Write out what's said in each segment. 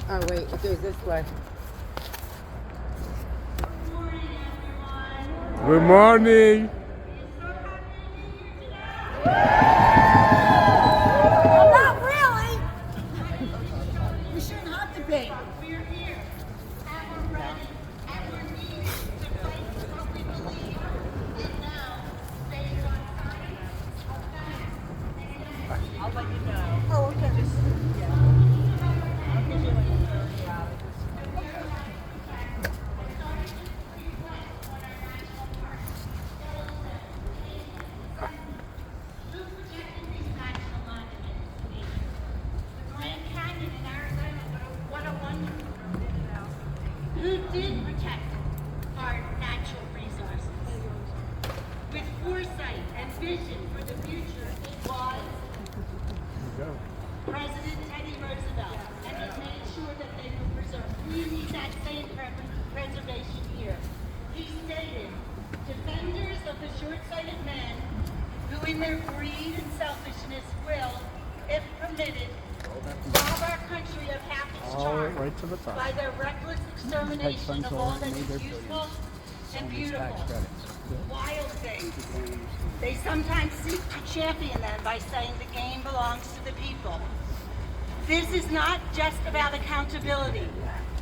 Oh wait, it goes this way. Good morning. Not really. We shouldn't have to be. We're here, and we're ready, and we're needed to fight for what we believe. And now, based on science, facts, I'll let you know. Oh, okay. I'll give you like a 30 hours. who protected these national monuments? The Grand Canyon in Arizona, what a wonderful. Who did protect our natural resources? With foresight and vision for the future, it was President Teddy Roosevelt, and he made sure that they were preserved. We need that same preservation here. He stated, defenders of the short-sighted men, who in their greed and selfishness will, if permitted, rob our country of half its charm right to the top. by their reckless extermination of all that is useful and beautiful. Wild things. They sometimes seek to champion them by saying the game belongs to the people. This is not just about accountability,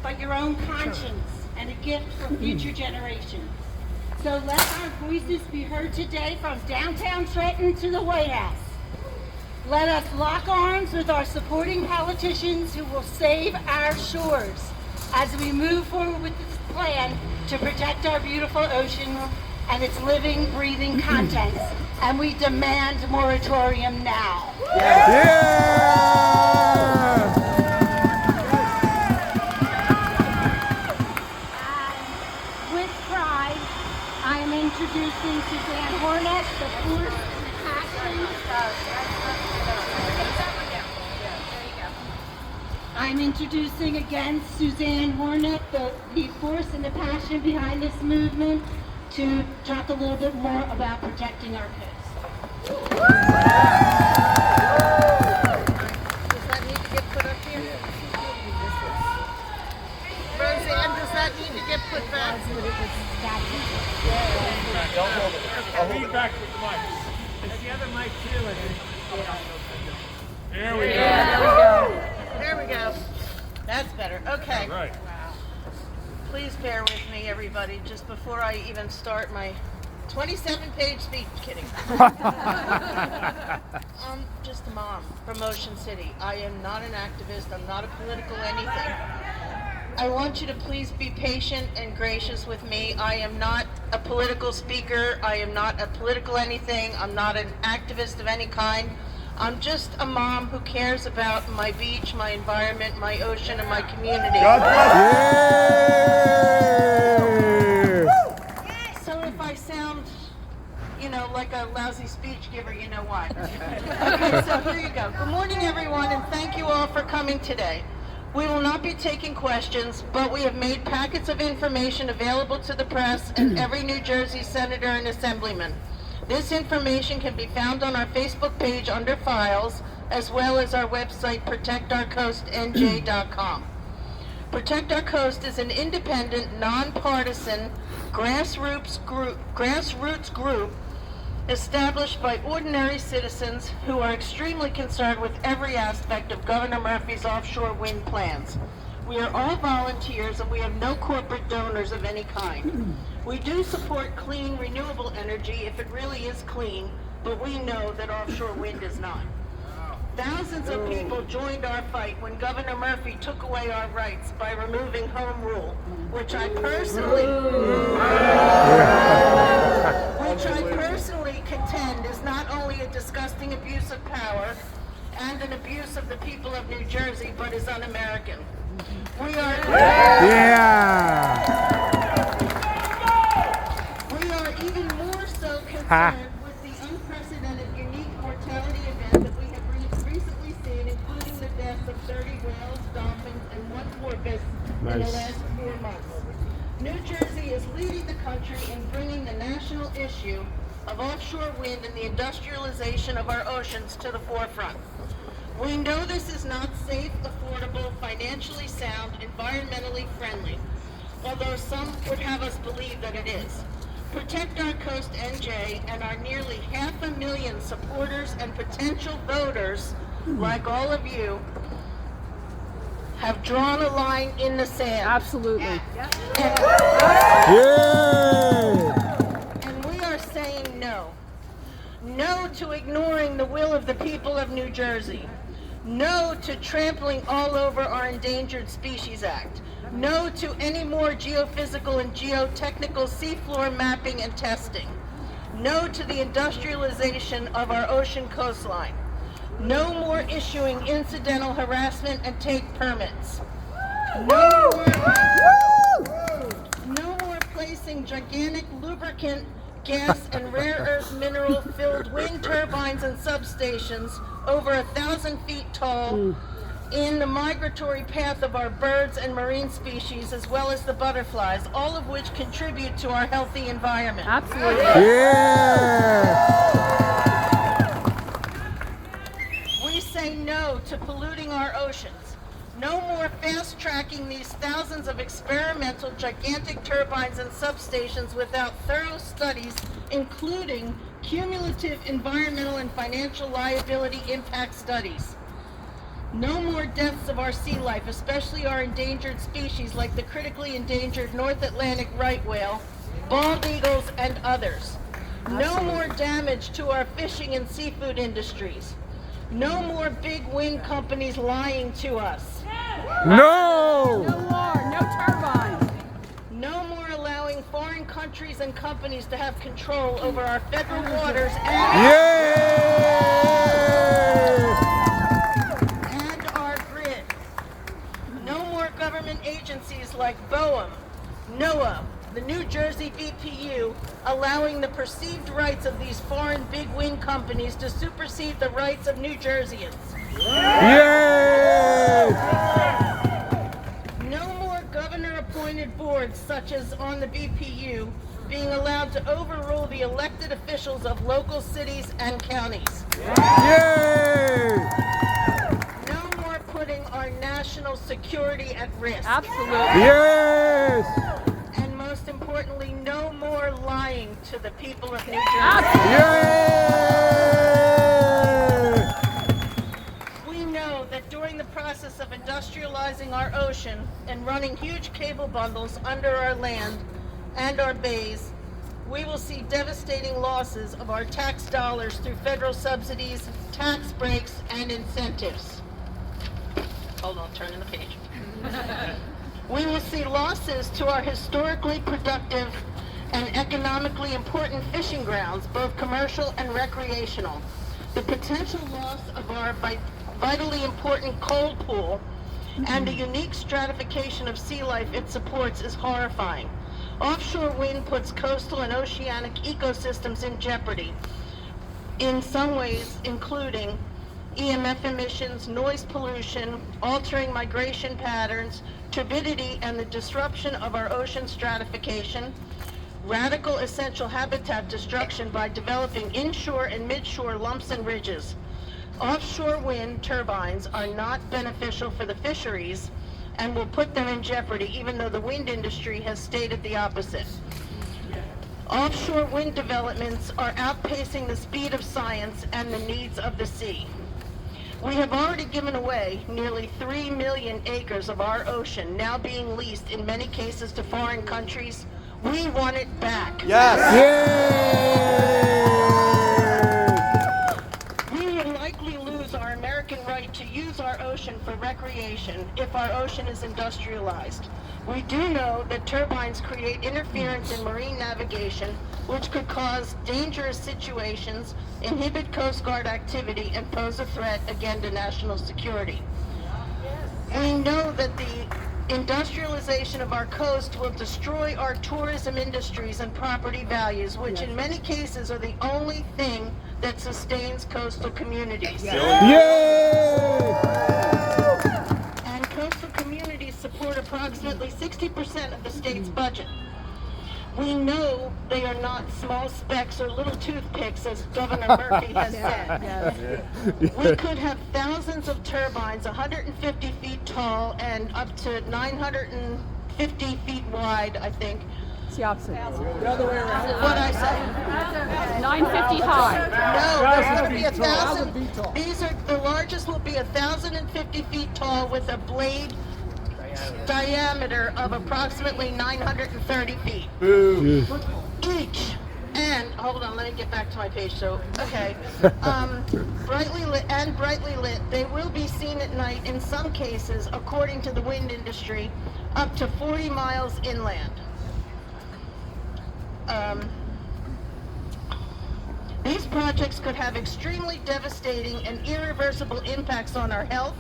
but your own conscience and a gift for future generations. So let our voices be heard today from downtown Trenton to the White House. Let us lock arms with our supporting politicians who will save our shores as we move forward with this plan to protect our beautiful ocean and its living, breathing contents. And we demand moratorium now. With pride, I am introducing Suzanne Hornet, the force and the passion. I'm introducing again Suzanne Hornet, the force and the passion behind this movement, to talk a little bit more about protecting our coast. Does that need to get put up here? Roseanne, does that need to get put back? Don't hold it. I'll lean back with the mic. It's the other mic too, I think. There we go. There we go. That's better. Okay. Right. Please bear with me, everybody, just before I even start my 27-page speech. Kidding. I'm just a mom from Ocean City. I am not an activist. I'm not a political anything. I want you to please be patient and gracious with me. I am not a political speaker. I am not a political anything. I'm not an activist of any kind. I'm just a mom who cares about my beach, my environment, my ocean, and my community. God bless. So if I sound, like a lousy speech giver, you know why. Okay, so here you go. Good morning, everyone, and thank you all for coming today. We will not be taking questions, but we have made packets of information available to the press and every New Jersey senator and assemblyman. This information can be found on our Facebook page under Files, as well as our website, protectourcoastnj.com. Protect Our Coast is an independent, nonpartisan, grassroots group established by ordinary citizens who are extremely concerned with every aspect of Governor Murphy's offshore wind plans. We are all volunteers and we have no corporate donors of any kind. We do support clean, renewable energy if it really is clean, but we know that offshore wind is not. Thousands of people joined our fight when Governor Murphy took away our rights by removing home rule, which I personally contend is not only a disgusting abuse of power and an abuse of the people of New Jersey, but is un-American. We are even more so concerned with the unprecedented, unique mortality event that we have recently seen, including the deaths of 30 whales, dolphins, and 1 porpoise in the last 4 months. New Jersey is leading the country in bringing the national issue of offshore wind and the industrialization of our oceans to the forefront. We know this is not safe, affordable, financially sound, environmentally friendly, although some would have us believe that it is. Protect Our Coast NJ and our nearly 500,000 supporters and potential voters, like all of you, have drawn a line in the sand. Absolutely. And we are saying no. No to ignoring the will of the people of New Jersey. No to trampling all over our Endangered Species Act. No to any more geophysical and geotechnical seafloor mapping and testing. No to the industrialization of our ocean coastline. No more issuing incidental harassment and take permits. No more placing gigantic lubricant, gas, and rare earth mineral-filled wind turbines and substations over 1,000 feet tall in the migratory path of our birds and marine species, as well as the butterflies, all of which contribute to our healthy environment. Absolutely. We say no to polluting our oceans. No more fast-tracking these thousands of experimental gigantic turbines and substations without thorough studies, including cumulative environmental and financial liability impact studies. No more deaths of our sea life, especially our endangered species like the critically endangered North Atlantic right whale, bald eagles, and others. No more damage to our fishing and seafood industries. No more big wind companies lying to us. No more. No turbines. No more allowing foreign countries and companies to have control over our federal waters and our grid. No more government agencies like BOEM, NOAA, the New Jersey BPU, allowing the perceived rights of these foreign big wind companies to supersede the rights of New Jerseyans. No more governor-appointed boards, such as on the BPU, being allowed to overrule the elected officials of local cities and counties. No more putting our national security at risk. Absolutely. And most importantly, no more lying to the people of New Jersey. We know that during the process of industrializing our ocean and running huge cable bundles under our land and our bays, we will see devastating losses of our tax dollars through federal subsidies, tax breaks, and incentives. Hold on, turning the page. We will see losses to our historically productive and economically important fishing grounds, both commercial and recreational. The potential loss of our vitally important coal pool and the unique stratification of sea life it supports is horrifying. Offshore wind puts coastal and oceanic ecosystems in jeopardy, in some ways including EMF emissions, noise pollution, altering migration patterns, turbidity and the disruption of our ocean stratification, radical essential habitat destruction by developing inshore and midshore lumps and ridges. Offshore wind turbines are not beneficial for the fisheries and will put them in jeopardy, even though the wind industry has stated the opposite. Offshore wind developments are outpacing the speed of science and the needs of the sea. We have already given away nearly 3 million acres of our ocean, now being leased in many cases to foreign countries. We want it back. ocean for recreation if our ocean is industrialized. We do know that turbines create interference in marine navigation, which could cause dangerous situations, inhibit Coast Guard activity, and pose a threat again to national security. We know that the industrialization of our coast will destroy our tourism industries and property values, which in many cases are the only thing that sustains coastal communities. Yay! And coastal communities support approximately 60% of the state's budget. We know they are not small specks or little toothpicks, as Governor Murphy has said. We could have thousands of turbines 150 feet tall and up to 950 feet wide, I think. It's the opposite. What I say? 950 high. No, there's going to be 1,000. These are, the largest will be 1,050 feet tall with a blade diameter of approximately 930 feet each. And hold on, let me get back to my page. So, okay, brightly lit. They will be seen at night in some cases, according to the wind industry, up to 40 miles inland. These projects could have extremely devastating and irreversible impacts on our health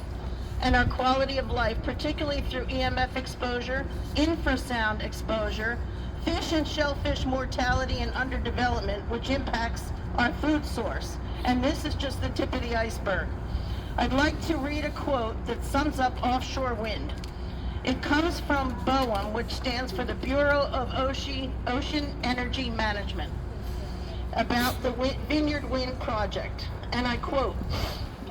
and our quality of life, particularly through EMF exposure, infrasound exposure, fish and shellfish mortality and underdevelopment, which impacts our food source. And this is just the tip of the iceberg. I'd like to read a quote that sums up offshore wind. It comes from BOEM, which stands for the Bureau of Ocean Energy Management, about the Vineyard Wind Project. And I quote,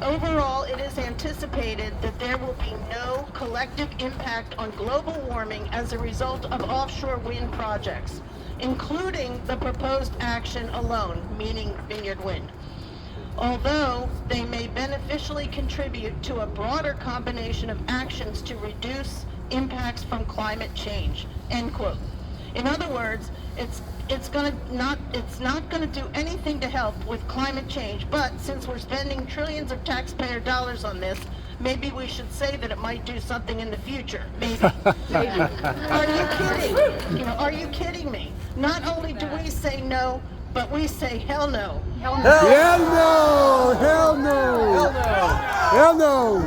"Overall, it is anticipated that there will be no collective impact on global warming as a result of offshore wind projects, including the proposed action alone," meaning Vineyard Wind, "although they may beneficially contribute to a broader combination of actions to reduce impacts from climate change," end quote. In other words, it's not going to do anything to help with climate change, but since we're spending trillions of taxpayer dollars on this, maybe we should say that it might do something in the future. Maybe. Are you kidding? You know, are you kidding me? Not only do we say no, but we say hell no. Hell no. Hell no! Hell no! Hell no!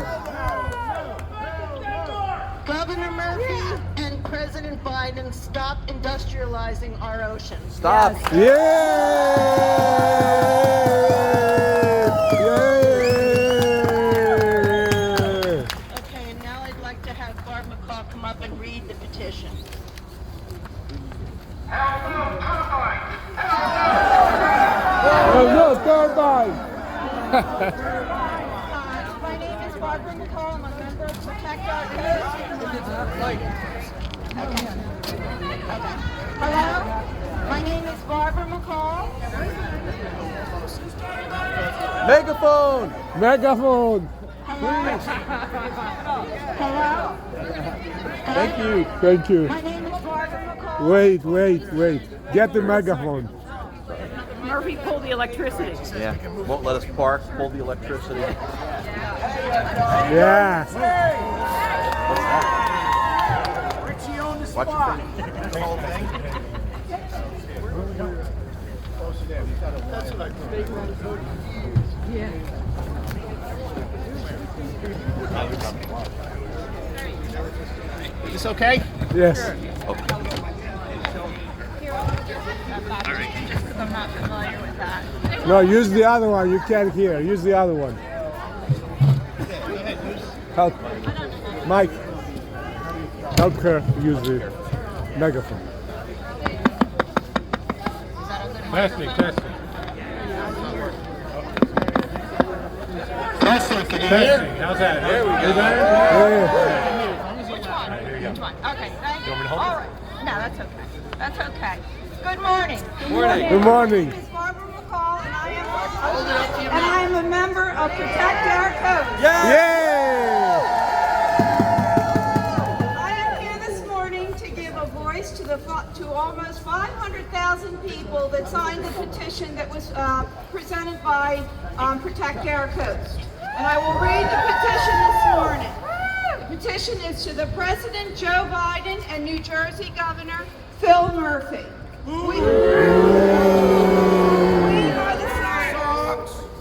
Governor Murphy and President Biden, stop industrializing our ocean. Stop! Yes. Yeah! Yeah! Okay, and now I'd like to have Barb McCall come up and read the petition. Oh no, turbine! My name is Barbara McCall. I'm a member of Protect Our Coast. Hello? My name is Barbara McCall. Megaphone! Megaphone! Hello? Thank you. Thank you. My name is Barbara McCall. Wait. Get the megaphone. Murphy pulled the electricity. Yeah, won't let us park, pull the electricity. Yeah. Watch your feet. The whole thing. Is this okay? Yes. I'm not familiar with that. No, use the other one. You can't hear. Use the other one. Help. Mike. Help her use the megaphone. Testing. Testing. How's that? There we go. Yeah. Which one? Okay, thank you. All right. No, that's okay. That's okay. Good morning. Good morning. My name is Barbara McCall, and I am a member of Protect Our Coast. Yeah. I am here this morning to give a voice to almost 500,000 people that signed the petition that was presented by Protect Our Coast. And I will read the petition this morning. The petition is to the President Joe Biden and New Jersey Governor Phil Murphy.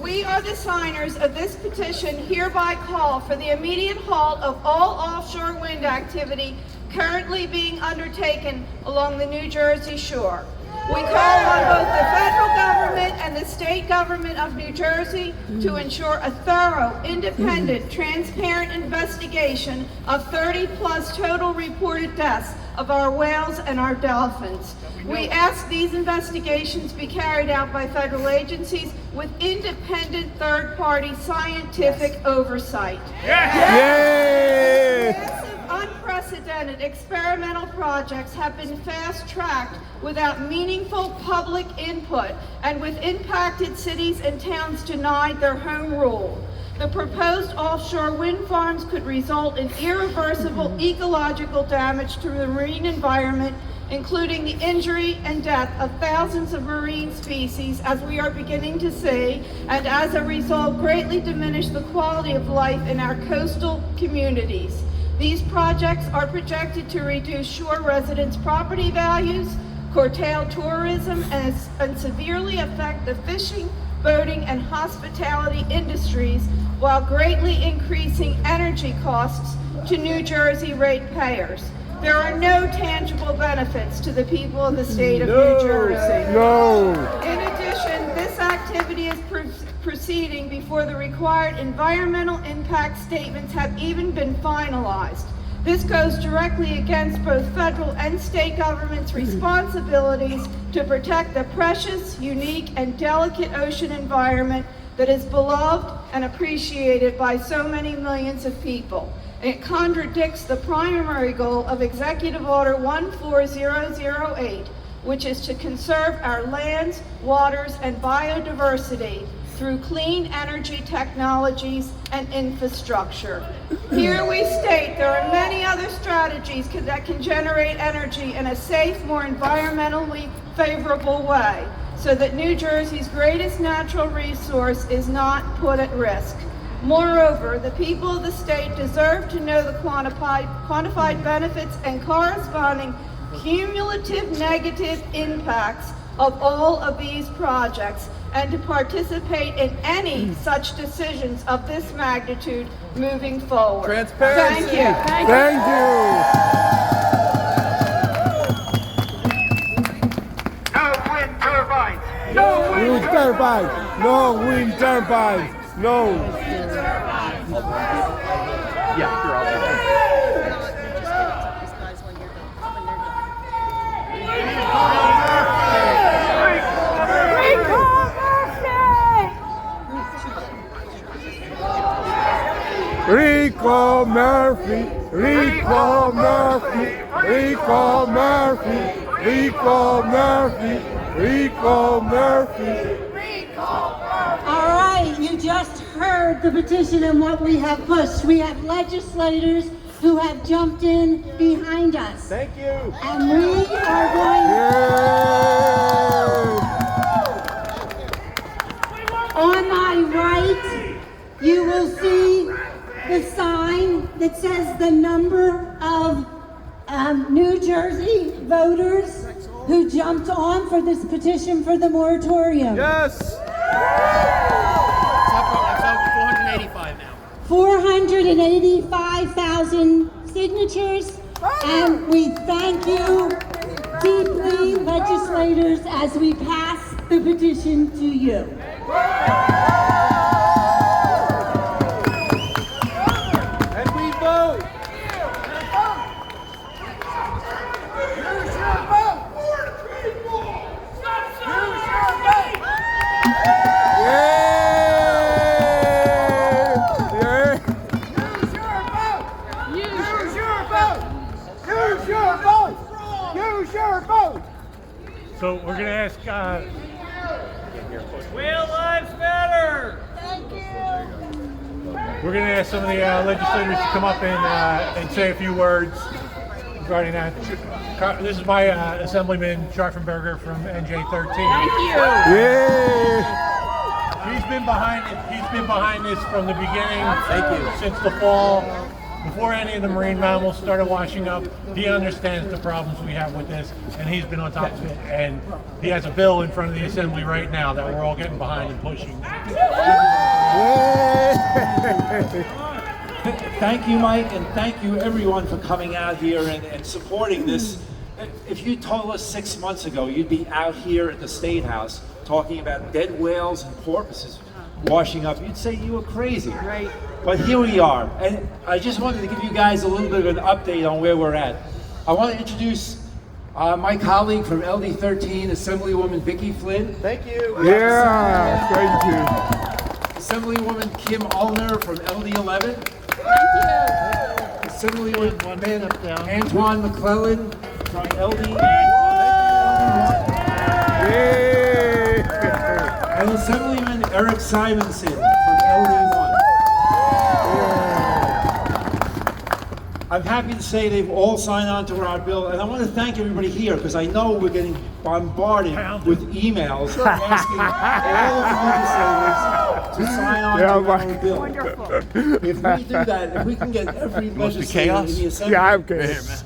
We are the signers of this petition hereby call for the immediate halt of all offshore wind activity currently being undertaken along the New Jersey shore. We call on both the federal government and the state government of New Jersey to ensure a thorough, independent, transparent investigation of 30+ total reported deaths of our whales and our dolphins. We ask these investigations be carried out by federal agencies with independent third-party scientific oversight. Yay! Massive, unprecedented experimental projects have been fast-tracked without meaningful public input and with impacted cities and towns denied their home rule. The proposed offshore wind farms could result in irreversible ecological damage to the marine environment, including the injury and death of thousands of marine species, as we are beginning to see, and as a result greatly diminish the quality of life in our coastal communities. These projects are projected to reduce shore residents' property values, curtail tourism, and severely affect the fishing, boating, and hospitality industries, while greatly increasing energy costs to New Jersey ratepayers. There are no tangible benefits to the people of the state of New Jersey. No. In addition, this activity is proceeding before the required environmental impact statements have even been finalized. This goes directly against both federal and state governments' responsibilities to protect the precious, unique, and delicate ocean environment that is beloved and appreciated by so many millions of people. It contradicts the primary goal of Executive Order 14008, which is to conserve our lands, waters, and biodiversity through clean energy technologies and infrastructure. Here we state there are many other strategies that can generate energy in a safe, more environmentally favorable way, so that New Jersey's greatest natural resource is not put at risk. Moreover, the people of the state deserve to know the quantified benefits and corresponding cumulative negative impacts of all of these projects, and to participate in any such decisions of this magnitude moving forward. Transparency. Thank you. Thank you. No wind turbines. Wind turbines. No wind turbines. No. Yeah, you're all right. Rico Murphy, Rico Murphy, Rico Murphy, Rico Murphy, Rico Murphy. All right, you just heard the petition and what we have pushed. We have legislators who have jumped in behind us. Thank you. And we are going, on my right, you will see the sign that says the number of New Jersey voters who jumped on for this petition for the moratorium. Yes. It's up 485 now. 485,000 signatures, and we thank you deeply, legislators, as we pass the petition to you. And we vote. So we're going to ask, Whale Lives Matter! We're going to ask some of the legislators to come up and say a few words regarding that. This is my Assemblyman Scharfenberger from NJ13. Thank you. Yeah. He's he's been behind it. He's been behind this from the beginning. Thank you. Since the fall, before any of the marine mammals started washing up, he understands the problems we have with this, and he's been on top of it. And he has a bill in front of the assembly right now that we're all getting behind and pushing. Thank you, Mike, and thank you everyone for coming out here and supporting this. If you told us 6 months ago you'd be out here at the State House talking about dead whales and porpoises washing up, you'd say you were crazy. Right. But here we are, and I just wanted to give you guys a little bit of an update on where we're at. I want to introduce my colleague from LD13, Assemblywoman Vicki Flynn. Thank you. Yeah, thank you. Assemblywoman Kim Ullner from LD11. Assemblywoman Antoine McClellan from LD. Yay! And Assemblyman Eric Simonson from LD1. I'm happy to say they've all signed on to our bill, and I want to thank everybody here because I know we're getting bombarded with emails asking all of the legislators to sign on to our bill. Wonderful. If we do that, if we can get every legislator in the assembly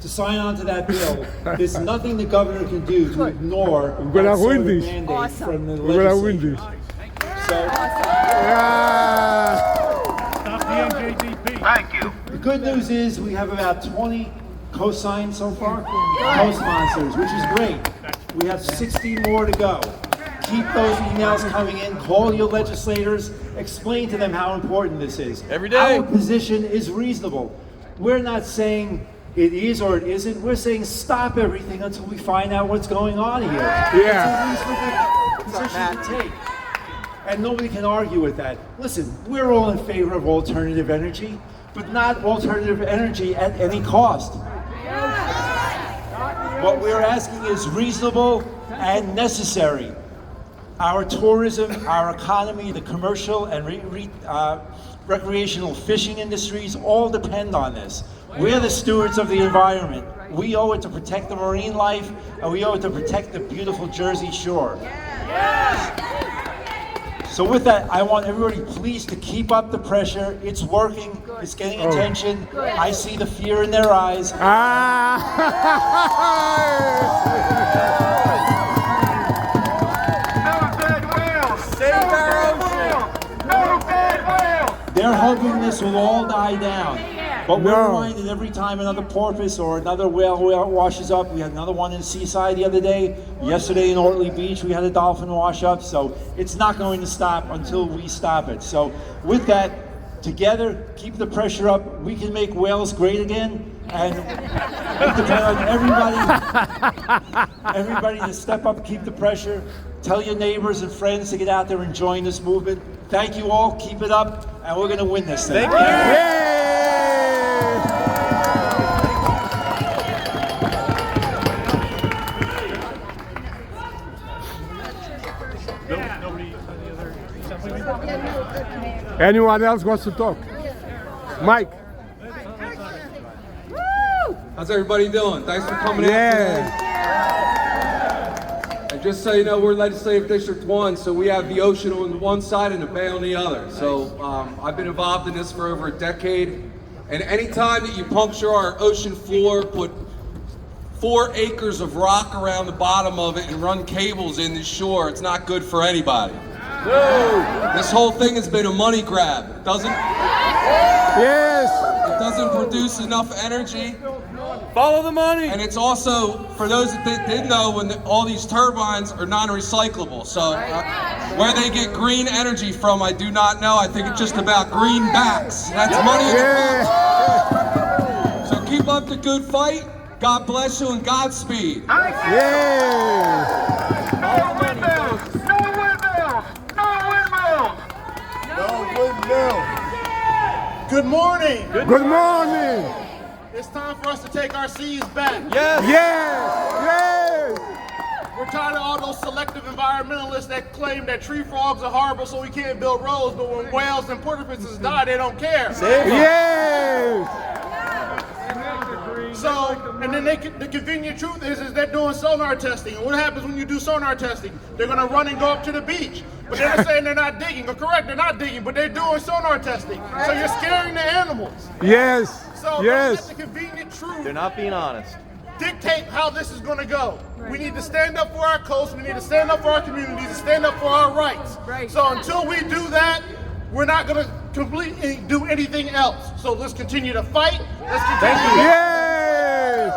to sign on to that bill, there's nothing the governor can do to ignore We're that gonna sort win of this. mandate from the We're gonna win legislature. this. So, Yeah! Stop the NJDP. Thank you. the good news is we have about 20 co-signed so far, co-sponsors, which is great. We have 60 more to go. Keep those emails coming in, call your legislators, explain to them how important this is. Every day. Our position is reasonable. We're not saying it is or it isn't, we're saying stop everything until we find out what's going on here. Yeah. It's a reasonable position to take. And nobody can argue with that. Listen, we're all in favor of alternative energy, but not alternative energy at any cost. What we're asking is reasonable and necessary. Our tourism, our economy, the commercial and recreational fishing industries all depend on this. We're the stewards of the environment. We owe it to protect the marine life, and we owe it to protect the beautiful Jersey Shore. So with that, I want everybody please to keep up the pressure. It's working, it's getting attention. I see the fear in their eyes. They're hoping this will all die down. But we're reminded every time another porpoise or another whale washes up. We had another one in Seaside the other day. Yesterday in Ortley Beach, we had a dolphin wash up. So it's not going to stop until we stop it. So with that, together, keep the pressure up. We can make whales great again. And we depend on everybody to step up, keep the pressure. Tell your neighbors and friends to get out there and join this movement. Thank you all. Keep it up, and we're going to win this thing. Thank you. Anyone else wants to talk? Mike. How's everybody doing? Thanks for coming out today. And just so you know, we're Legislative District 1, so we have the ocean on one side and the bay on the other. So I've been involved in this for over a decade. And anytime that you puncture our ocean floor, put 4 acres of rock around the bottom of it and run cables in the shore, it's not good for anybody. This whole thing has been a money grab. It doesn't produce enough energy. Follow the money. And it's also, for those that didn't know, when all these turbines are non-recyclable. So where they get green energy from, I do not know. I think it's just about greenbacks. That's money in the pocket. So keep up the good fight. God bless you and Godspeed. No windmills! No windmills! No windmills! No windmill. Good morning! Good morning. It's time for us to take our seas back. Yes. We're tired of all those selective environmentalists that claim that tree frogs are horrible so we can't build roads, but when whales and porpoises die, they don't care. So, and then the convenient truth is they're doing sonar testing. And what happens when you do sonar testing? They're gonna run and go up to the beach. But they're saying they're not digging. Or correct, they're not digging, but they're doing sonar testing. So you're scaring the animals. Yes. So Yes. don't let the convenient truth They're not being honest. dictate how this is going to go. We need to stand up for our coast. We need to stand up for our communities and stand up for our rights. So until we do that, we're not going to completely do anything else. So let's continue to fight. Let's continue to Yes.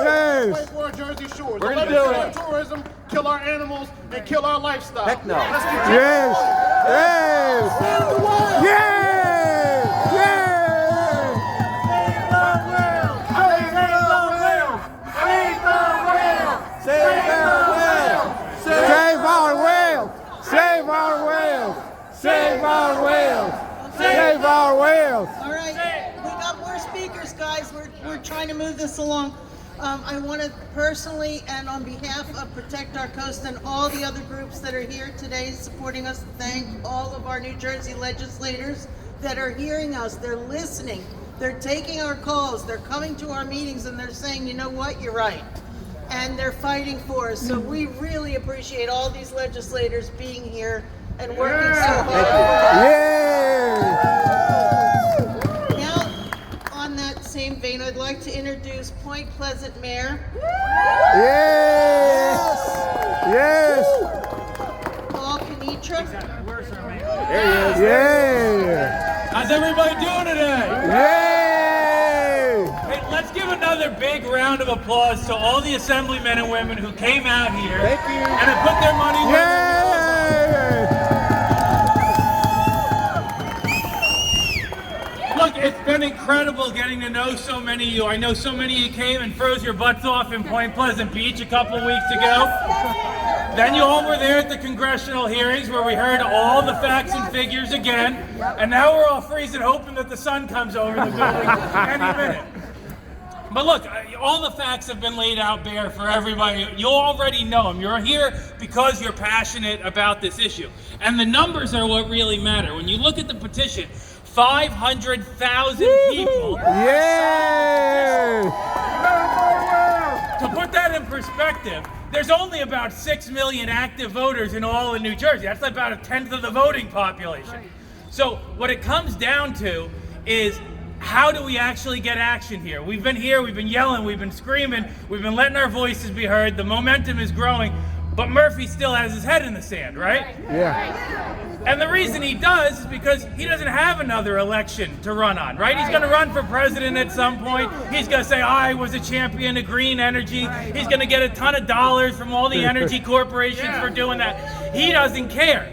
Yes. fight for our Jersey Shores. We're Don't gonna let do our it. tourism kill our animals and kill our lifestyle. Heck no. Let's continue. Yes. Yes. Yes. Yes. Save our whales! Save our whales! Save our whales! Save our whales! All right, we got more speakers, guys. We're trying to move this along. I want to personally and on behalf of Protect Our Coast and all the other groups that are here today supporting us, thank all of our New Jersey legislators that are hearing us. They're listening. They're taking our calls. They're coming to our meetings and they're saying, you know what, you're right. And they're fighting for us. So we really appreciate all these legislators being here and working so hard. Yeah! Now, on that same vein, I'd like to introduce Point Pleasant Mayor Yes! Yes! Paul Kenitra. Yeah! How's everybody doing today? Yay! Hey, let's give another big round of applause to all the assemblymen and women who came out here and have put their money where their mouths are. Look, it's been incredible getting to know so many of you. I know so many of you came and froze your butts off in Point Pleasant Beach a couple weeks ago. Then you all were there at the congressional hearings where we heard all the facts and figures again. And now we're all freezing hoping that the sun comes over the building any minute. But look, all the facts have been laid out bare for everybody. You already know them. You're here because you're passionate about this issue. And the numbers are what really matter. When you look at the petition, 500,000 people. Yeah! To put that in perspective, there's only about 6 million active voters in all of New Jersey. That's about a tenth of the voting population. So what it comes down to is, how do we actually get action here? We've been here, we've been yelling, we've been screaming, we've been letting our voices be heard, the momentum is growing, but Murphy still has his head in the sand, right? Yeah. And the reason he does is because he doesn't have another election to run on, right? He's gonna run for president at some point. He's gonna say, I was a champion of green energy. He's gonna get a ton of dollars from all the energy corporations for doing that. He doesn't care.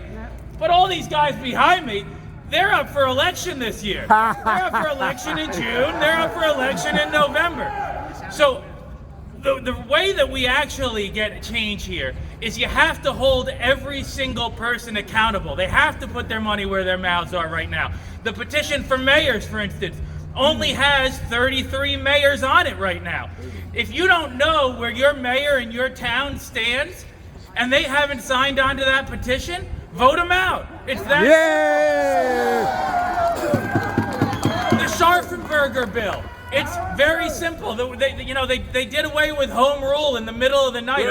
But all these guys behind me, they're up for election this year. They're up for election in June. They're up for election in November. So the way that we actually get change here is you have to hold every single person accountable. They have to put their money where their mouths are right now. The petition for mayors, for instance, only has 33 mayors on it right now. If you don't know where your mayor in your town stands and they haven't signed on to that petition, vote them out. It's that. Yeah! The Scharfenberger bill. It's very simple. They did away with home rule in the middle of the night.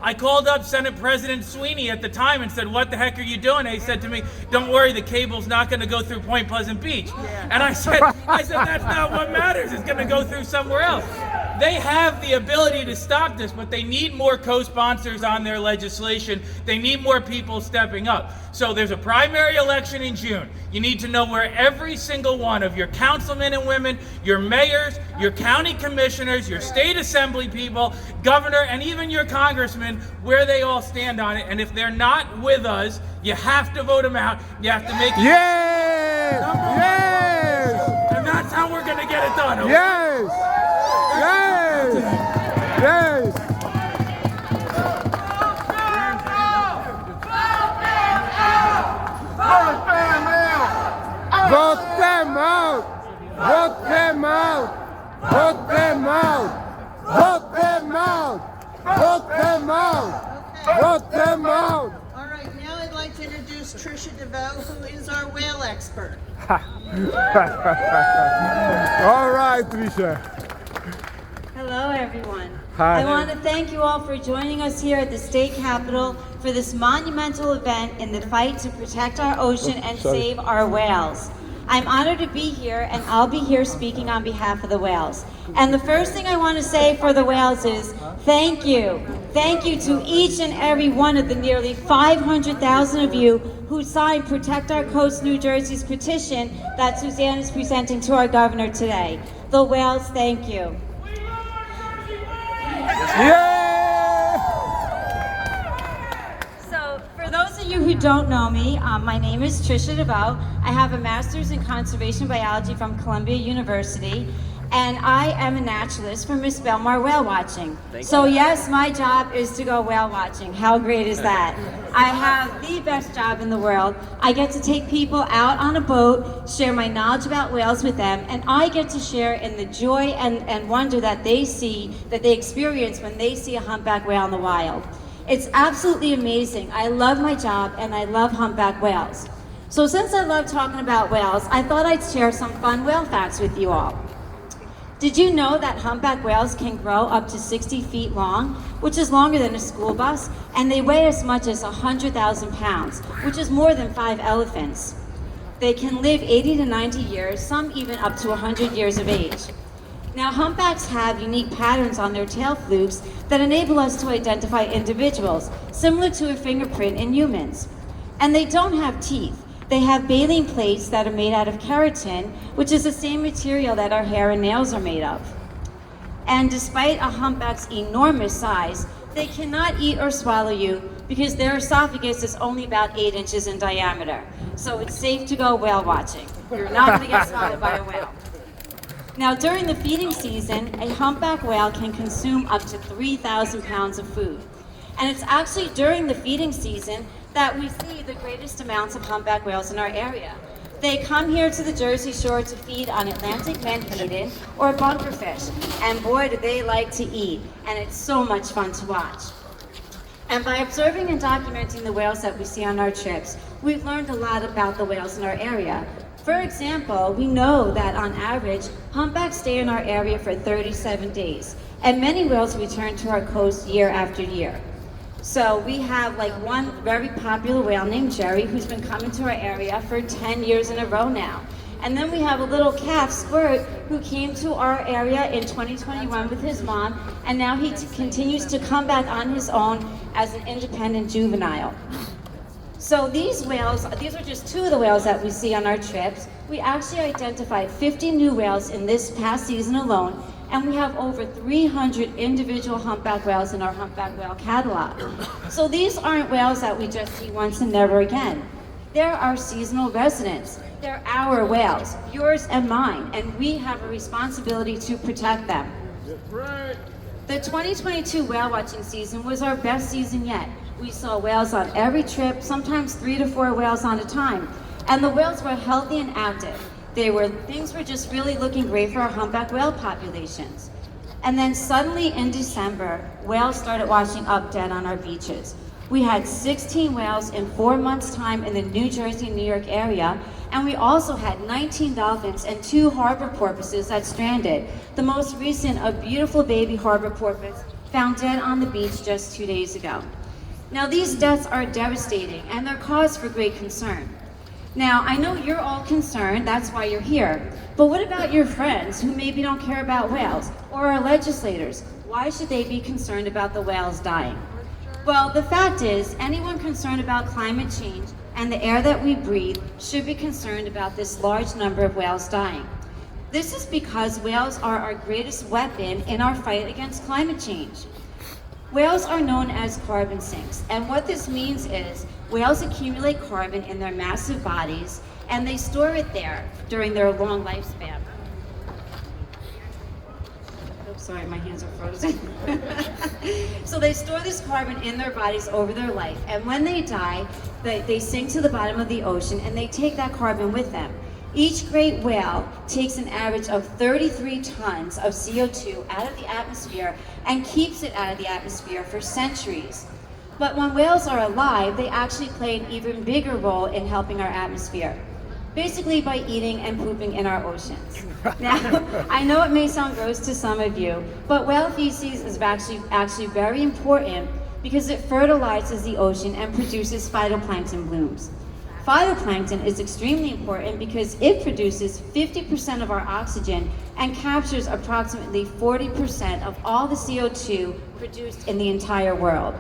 I called up Senate President Sweeney at the time and said, "What the heck are you doing?" And he said to me, "Don't worry, the cable's not going to go through Point Pleasant Beach." And I said, "That's not what matters. It's going to go through somewhere else." They have the ability to stop this, but they need more co-sponsors on their legislation. They need more people stepping up. So there's a primary election in June. You need to know where every single one of your councilmen and women, your mayors, your county commissioners, your state assembly people, governor, and even your congressmen, where they all stand on it. And if they're not with us, you have to vote them out. You have to make it. Yes! Yes! And that's how we're going to get it done. Okay? Yes! Yes! Yes! Vote them out! Vote them out! Vote them out! Vote them out! Vote them out! Vote them out! All right, now I'd like to introduce Tricia DeVoe, who is our whale expert. All right, Trisha. Hello, everyone. Hi. I want to thank you all for joining us here at the state capitol for this monumental event in the fight to protect our ocean and save our whales. I'm honored to be here, and I'll be here speaking on behalf of the whales. And the first thing I want to say for the whales is thank you. Thank you to each and every one of the nearly 500,000 of you who signed Protect Our Coast New Jersey's petition that Suzanne is presenting to our governor today. The whales, thank you. So, for those of you who don't know me, my name is Tricia DeVoe. I have a master's in conservation biology from Columbia University, and I am a naturalist for Miss Belmar Whale Watching. So yes, my job is to go whale watching. How great is that? I have the best job in the world. I get to take people out on a boat, share my knowledge about whales with them, and I get to share in the joy and wonder that they experience when they see a humpback whale in the wild. It's absolutely amazing. I love my job and I love humpback whales. So since I love talking about whales, I thought I'd share some fun whale facts with you all. Did you know that humpback whales can grow up to 60 feet long, which is longer than a school bus, and they weigh as much as 100,000 pounds, which is more than 5 elephants. They can live 80 to 90 years, some even up to 100 years of age. Now, humpbacks have unique patterns on their tail flukes that enable us to identify individuals, similar to a fingerprint in humans. And they don't have teeth. They have baleen plates that are made out of keratin, which is the same material that our hair and nails are made of. And despite a humpback's enormous size, they cannot eat or swallow you because their esophagus is only about 8 inches in diameter. So it's safe to go whale watching. You're not going to get swallowed by a whale. Now, during the feeding season, a humpback whale can consume up to 3,000 pounds of food. And it's actually during the feeding season that we see the greatest amounts of humpback whales in our area. They come here to the Jersey Shore to feed on Atlantic menhaden or bunkerfish, and boy do they like to eat, and it's so much fun to watch. And by observing and documenting the whales that we see on our trips, we've learned a lot about the whales in our area. For example, we know that on average, humpbacks stay in our area for 37 days, and many whales return to our coast year after year. So we have like one very popular whale named Jerry who's been coming to our area for 10 years in a row now. And then we have a little calf, Squirt, who came to our area in 2021 with his mom, and now he continues to come back on his own as an independent juvenile. So these whales, these are just 2 of the whales that we see on our trips. We actually identified 50 new whales in this past season alone, and we have over 300 individual humpback whales in our humpback whale catalog. So these aren't whales that we just see once and never again. They're our seasonal residents. They're our whales, yours and mine, and we have a responsibility to protect them. The 2022 whale watching season was our best season yet. We saw whales on every trip, sometimes 3 to 4 whales on a time, and the whales were healthy and active. Things were just really looking great for our humpback whale populations. And then suddenly in December, whales started washing up dead on our beaches. We had 16 whales in 4 months' time in the New Jersey, New York area, and we also had 19 dolphins and 2 harbor porpoises that stranded. The most recent, a beautiful baby harbor porpoise found dead on the beach just 2 days ago. Now these deaths are devastating and they're cause for great concern. Now, I know you're all concerned, that's why you're here, but what about your friends who maybe don't care about whales, or our legislators? Why should they be concerned about the whales dying? Well, the fact is, anyone concerned about climate change and the air that we breathe should be concerned about this large number of whales dying. This is because whales are our greatest weapon in our fight against climate change. Whales are known as carbon sinks, and what this means is whales accumulate carbon in their massive bodies and they store it there during their long lifespan. Oh, sorry, my hands are frozen. So they store this carbon in their bodies over their life, and when they die, they sink to the bottom of the ocean and they take that carbon with them. Each great whale takes an average of 33 tons of CO2 out of the atmosphere and keeps it out of the atmosphere for centuries. But when whales are alive, they actually play an even bigger role in helping our atmosphere. basically by eating and pooping in our oceans. Now, I know it may sound gross to some of you, but whale feces is actually very important because it fertilizes the ocean and produces phytoplankton blooms. Phytoplankton is extremely important because it produces 50% of our oxygen and captures approximately 40% of all the CO2 produced in the entire world.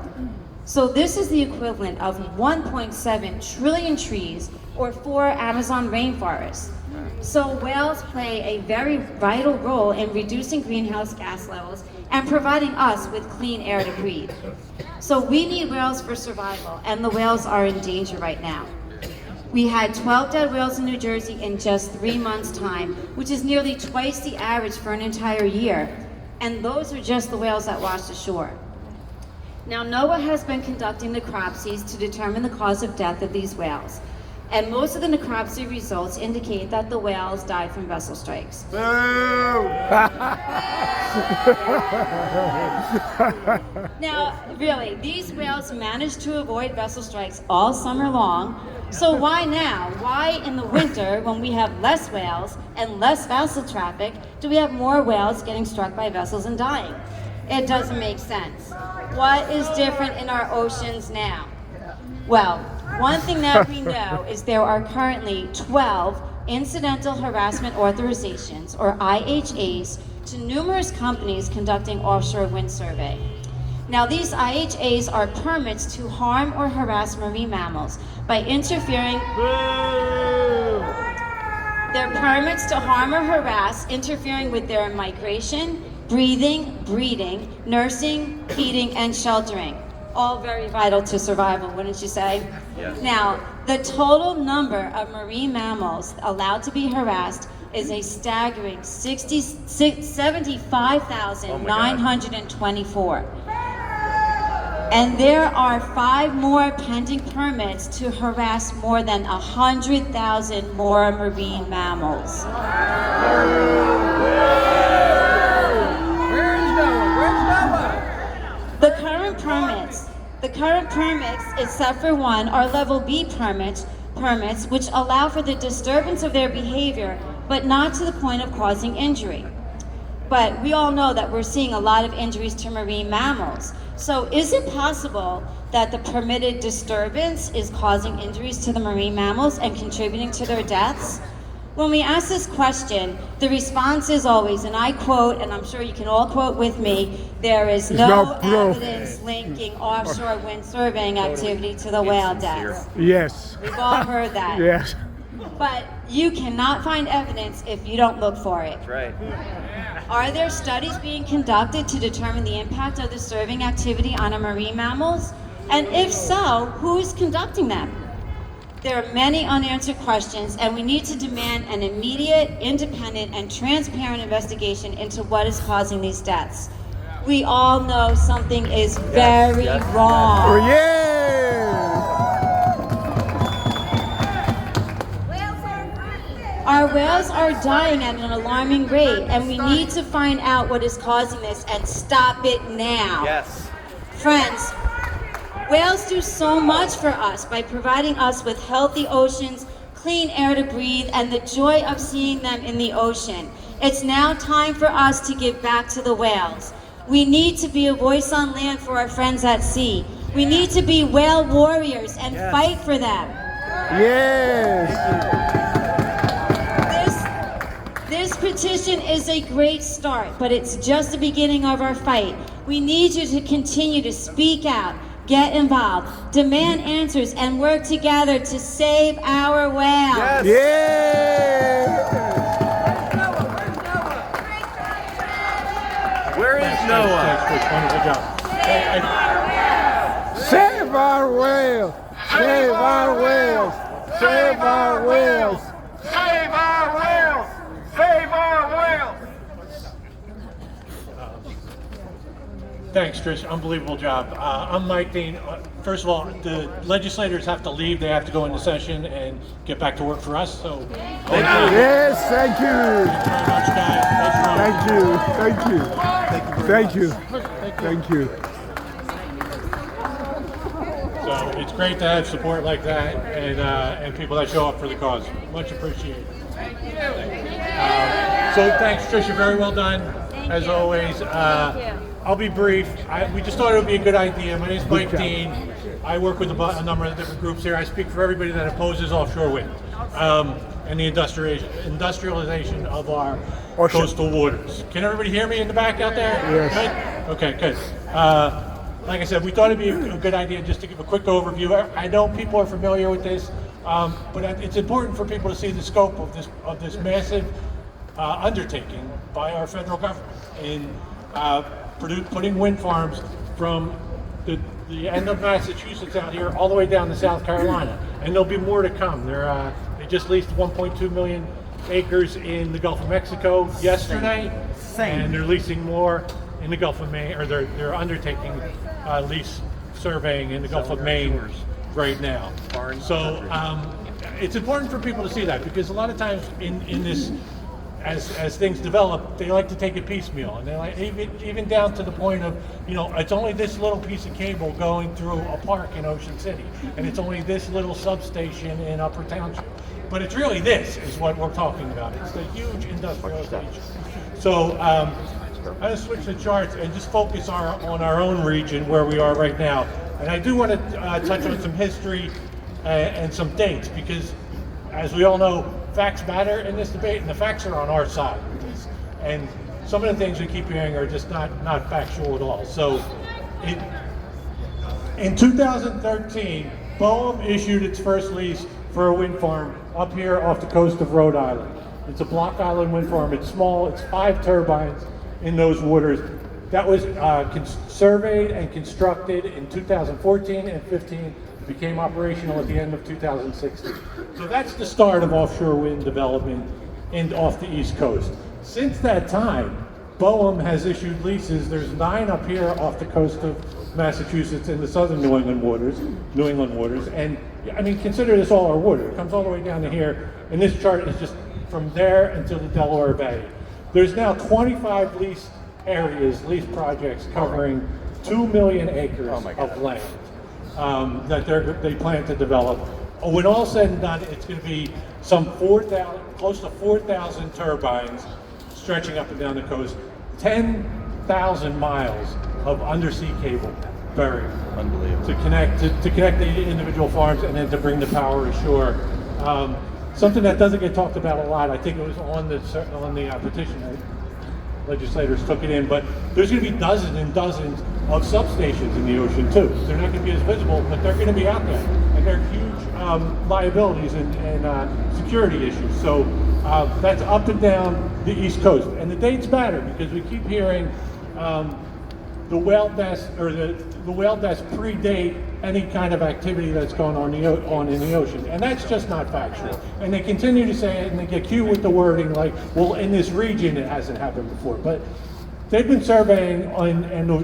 So this is the equivalent of 1.7 trillion trees or 4 Amazon rainforests. So whales play a very vital role in reducing greenhouse gas levels and providing us with clean air to breathe. So we need whales for survival, and the whales are in danger right now. We had 12 dead whales in New Jersey in just 3 months' time, which is nearly twice the average for an entire year. And those are just the whales that washed ashore. Now, NOAA has been conducting necropsies to determine the cause of death of these whales. And most of the necropsy results indicate that the whales died from vessel strikes. Now, really, these whales managed to avoid vessel strikes all summer long. So why now? Why in the winter, when we have less whales and less vessel traffic, do we have more whales getting struck by vessels and dying? It doesn't make sense. What is different in our oceans now? Well, one thing that we know is there are currently 12 incidental harassment authorizations, or IHAs, to numerous companies conducting offshore wind survey. Now, these IHAs are permits to harm or harass marine mammals by interfering. They're permits to harm or harass, interfering with their migration, breathing, breeding, nursing, feeding, and sheltering. All very vital to survival, wouldn't you say? Yes. Now, the total number of marine mammals allowed to be harassed is a staggering 75,924. And there are 5 more pending permits to harass more than 100,000 more marine mammals. The current permits, except for one, are level B permits, which allow for the disturbance of their behavior, but not to the point of causing injury. But we all know that we're seeing a lot of injuries to marine mammals. So is it possible that the permitted disturbance is causing injuries to the marine mammals and contributing to their deaths? When we ask this question, the response is always, and I quote, and I'm sure you can all quote with me, there is no evidence linking offshore wind surveying activity to the whale deaths. Yes. We've all heard that. Yes. But you cannot find evidence if you don't look for it. That's right. Are there studies being conducted to determine the impact of the surveying activity on our marine mammals? And if so, who is conducting them? There are many unanswered questions, and we need to demand an immediate, independent, and transparent investigation into what is causing these deaths. We all know something is very wrong. Oh, yeah! Our whales are dying at an alarming rate, and we need to find out what is causing this and stop it now. Yes. Friends, whales do so much for us by providing us with healthy oceans, clean air to breathe, and the joy of seeing them in the ocean. It's now time for us to give back to the whales. We need to be a voice on land for our friends at sea. We need to be whale warriors and fight for them. Yes! This petition is a great start, but it's just the beginning of our fight. We need you to continue to speak out, get involved, demand answers, and work together to save our whales. Yes! Where is Noah? Wonderful job. Save our whales! Save our whales! Save our whales! Save our whales! Save our whales! Thanks, Trish. Unbelievable job. I'm Mike Dean. First of all, the legislators have to leave. They have to go into session and get back to work for us. So, thank you. Yes, thank you. Thank you very much, guys. Thank you. Thank you. Thank you. Thank you. So it's great to have support like that and people that show up for the cause. Much appreciated. Thank you. So thanks, Tricia. Very well done, as always. I'll be brief. We just thought it would be a good idea. My name is Mike Dean. I work with a number of different groups here. I speak for everybody that opposes offshore wind and the industrialization of our coastal waters. Can everybody hear me in the back out there? Yes. Good? Okay, good. Like I said, we thought it'd be a good idea just to give a quick overview. I know people are familiar with this, but it's important for people to see the scope of this massive undertaking by our federal government in putting wind farms from the end of Massachusetts out here all the way down to South Carolina, and there'll be more to come. They just leased 1.2 million acres in the Gulf of Mexico yesterday, and they're leasing more in the Gulf of Maine, or they're undertaking lease surveying in the Gulf of Maine right now. So it's important for people to see that, because a lot of times in this, as things develop, they like to take it piecemeal, and they like even down to the point of, it's only this little piece of cable going through a park in Ocean City, and it's only this little substation in Upper Township. But it's really this is what we're talking about. It's the huge industrialization. So I'm going to switch the charts and just focus on our own region where we are right now. And I do want to touch on some history and some dates, because as we all know, facts matter in this debate, and the facts are on our side. And some of the things we keep hearing are just not factual at all. So in 2013, BOEM issued its first lease for a wind farm up here off the coast of Rhode Island. It's a Block Island wind farm. It's small. It's 5 turbines in those waters. That was surveyed and constructed in 2014 and 15. It became operational at the end of 2016. So that's the start of offshore wind development off the East Coast. Since that time, BOEM has issued leases. There's 9 up here off the coast of Massachusetts in the southern New England waters, and I mean, consider this all our water. It comes all the way down to here, and this chart is just from there until the Delaware Bay. There's now 25 leased projects covering 2 million acres of land that they plan to develop. When all said and done, it's going to be some close to 4,000 turbines stretching up and down the coast, 10,000 miles of undersea cable buried. Unbelievable. To connect the individual farms and then to bring the power ashore. Something that doesn't get talked about a lot. I think it was on the petition that legislators took it in, but there's going to be dozens and dozens of substations in the ocean too. They're not going to be as visible, but they're going to be out there, and they're huge liabilities and security issues. So that's up and down the East Coast, and the dates matter because we keep hearing the whale deaths predate any kind of activity that's going on in the ocean, and that's just not factual. And they continue to say it, and they get cute with the wording like, well, in this region it hasn't happened before. But they've been surveying, and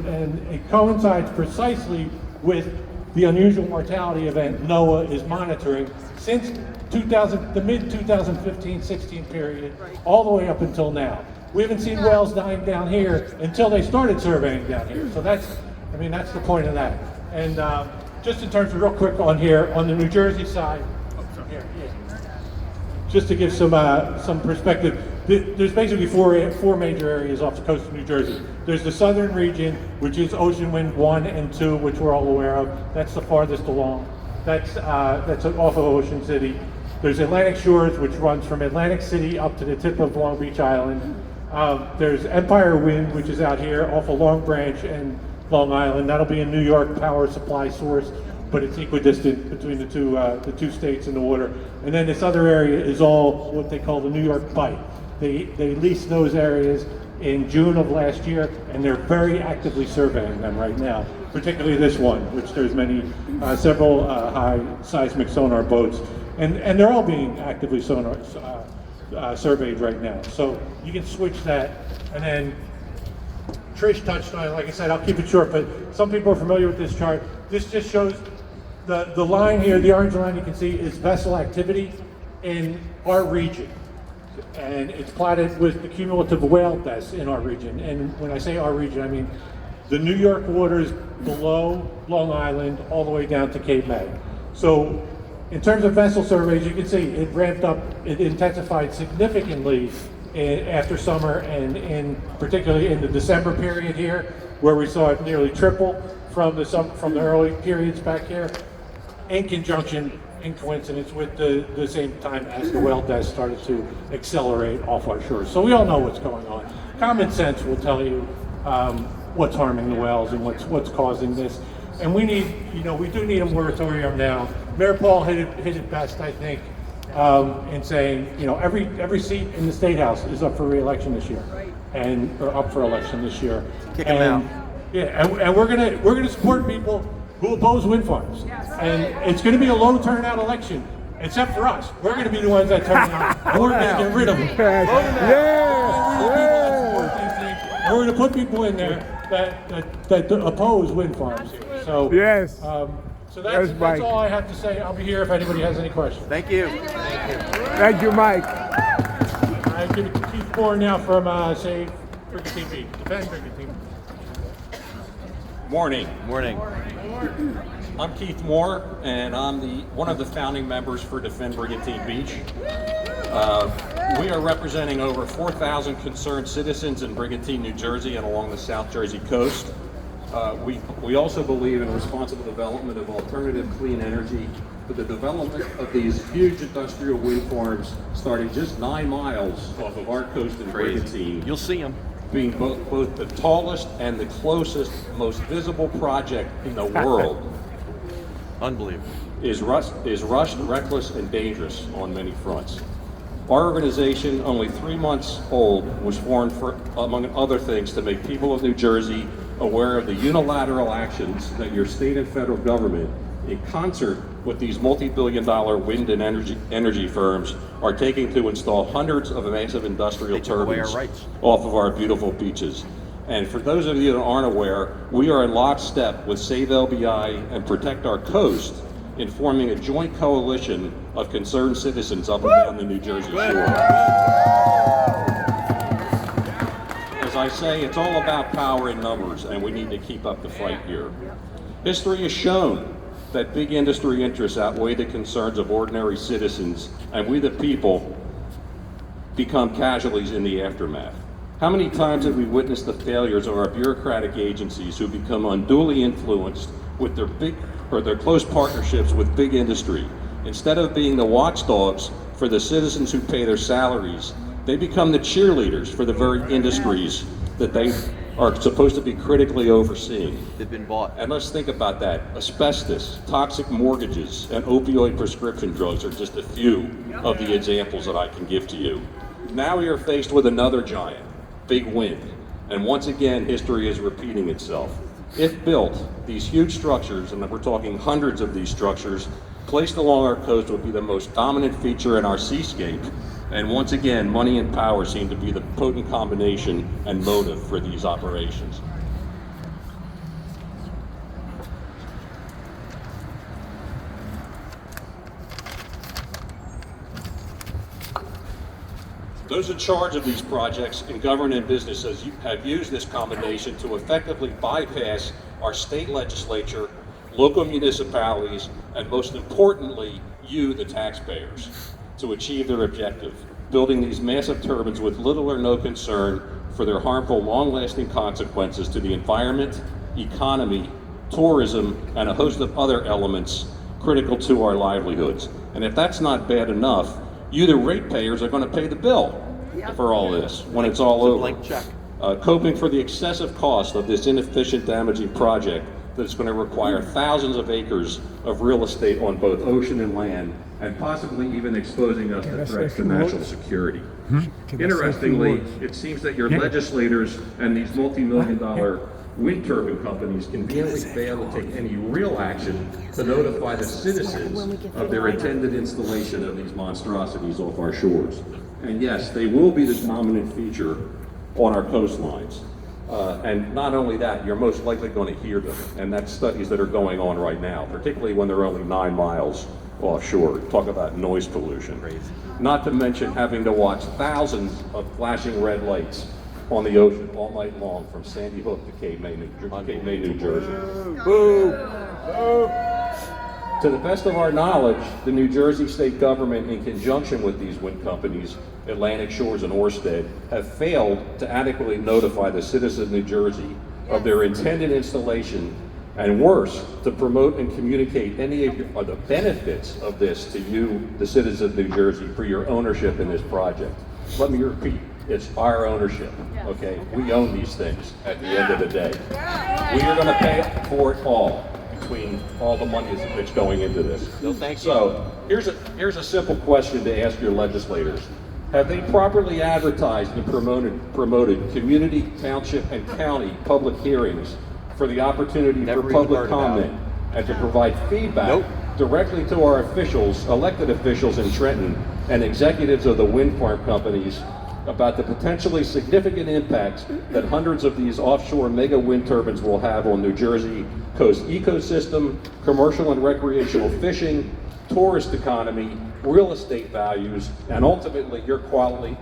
it coincides precisely with the unusual mortality event NOAA is monitoring since the mid-2015-16 period, all the way up until now. We haven't seen whales dying down here until they started surveying down here. So that's the point of that. And just in terms of real quick on here, on the New Jersey side, just to give some perspective, there's basically four major areas off the coast of New Jersey. There's the southern region, which is Ocean Wind 1 and 2, which we're all aware of. That's the farthest along. That's off of Ocean City. There's Atlantic Shores, which runs from Atlantic City up to the tip of Long Beach Island. There's Empire Wind, which is out here off of Long Branch and Long Island. That'll be a New York power supply source, but it's equidistant between the two states in the water. And then this other area is all what they call the New York Bight. They leased those areas in June of last year, and they're very actively surveying them right now, particularly this one, which there's several high seismic sonar boats, and they're all being actively surveyed right now. So you can switch that, and then Trish touched on it. Like I said, I'll keep it short, but some people are familiar with this chart. This just shows the line here, the orange line you can see is vessel activity in our region. And it's plotted with the cumulative whale deaths in our region. And when I say our region, I mean the New York waters below Long Island all the way down to Cape May. So in terms of vessel surveys, you can see it ramped up, it intensified significantly after summer, and particularly in the December period here, where we saw it nearly triple from the early periods back here, in conjunction, in coincidence with the same time as the well deaths started to accelerate off our shores. So we all know what's going on. Common sense will tell you what's harming the wells and what's causing this. And we need, we do need a moratorium now. Mayor Paul hit it best, I think, in saying, every seat in the State House is up for re-election this year, or up for election this year. Kick him out. Yeah, and we're gonna support people who oppose wind farms, and it's gonna be a low turnout election, except for us. We're gonna be the ones that turn out, and we're gonna get rid of them. And we're gonna put people in there that oppose wind farms here. So Yes. So that's all I have to say. I'll be here if anybody has any questions. Thank you. Thank you, Mike. I give it to Keith Moore now from Save Brigantine Beach. Defend Brigantine. Morning. Morning. I'm Keith Moore, and I'm one of the founding members for Defend Brigantine Beach. We are representing over 4,000 concerned citizens in Brigantine, New Jersey, and along the South Jersey coast. We also believe in responsible development of alternative clean energy, but the development of these huge industrial wind farms starting just 9 miles off of our coast in Brigantine. You'll see them. Being both the tallest and the closest, most visible project in the world. Unbelievable. Is rushed, reckless, and dangerous on many fronts. Our organization, only 3 months old, was formed for, among other things, to make people of New Jersey aware of the unilateral actions that your state and federal government, in concert with these multi-billion-dollar wind and energy firms, are taking to install hundreds of massive industrial turbines off of our beautiful beaches. And for those of you that aren't aware, we are in lockstep with Save LBI and Protect Our Coast in forming a joint coalition of concerned citizens up and down the New Jersey shore. As I say, it's all about power in numbers, and we need to keep up the fight here. History has shown that big industry interests outweigh the concerns of ordinary citizens, and we the people become casualties in the aftermath. How many times have we witnessed the failures of our bureaucratic agencies who become unduly influenced with their close partnerships with big industry? Instead of being the watchdogs for the citizens who pay their salaries, they become the cheerleaders for the very industries that they are supposed to be critically overseeing. They've been bought. And let's think about that. Asbestos, toxic mortgages, and opioid prescription drugs are just a few of the examples that I can give to you. Now we are faced with another giant, big wind. And once again, history is repeating itself. If built, these huge structures, and we're talking hundreds of these structures, placed along our coast would be the most dominant feature in our seascape. And once again, money and power seem to be the potent combination and motive for these operations. Those in charge of these projects in government and business have used this combination to effectively bypass our state legislature, local municipalities, and most importantly, you, the taxpayers, to achieve their objective, building these massive turbines with little or no concern for their harmful, long-lasting consequences to the environment, economy, tourism, and a host of other elements critical to our livelihoods. And if that's not bad enough, you, the ratepayers, are going to pay the bill for all this when it's all over. Blank check. Coping for the excessive cost of this inefficient, damaging project that's going to require thousands of acres of real estate on both ocean and land, and possibly even exposing us to threats to national security. Interestingly, it seems that your legislators and these multi-million-dollar wind turbine companies can really fail to take any real action to notify the citizens of their intended installation of these monstrosities off our shores. And yes, they will be the dominant feature on our coastlines. And not only that, you're most likely going to hear them. And that's studies that are going on right now, particularly when they're only 9 miles offshore. Talk about noise pollution. Not to mention having to watch thousands of flashing red lights on the ocean all night long from Sandy Hook to Cape May, New Jersey. To the best of our knowledge, the New Jersey state government, in conjunction with these wind companies, Atlantic Shores and Ørsted, have failed to adequately notify the citizens of New Jersey of their intended installation, and worse, to promote and communicate any of the benefits of this to you, the citizens of New Jersey, for your ownership in this project. Let me repeat, it's our ownership, okay? We own these things at the end of the day. We are gonna pay for it all, between all the money that's going into this. No, thank you. So, here's a simple question to ask your legislators. Have they properly advertised and promoted community, township, and county public hearings for the opportunity Never for even public heard about comment and to provide feedback directly to our officials, elected officials in Trenton, and executives of the wind farm companies about the potentially significant impacts that hundreds of these offshore mega wind turbines will have on New Jersey coast ecosystem, commercial and recreational fishing, tourist economy, real estate values, and ultimately your quality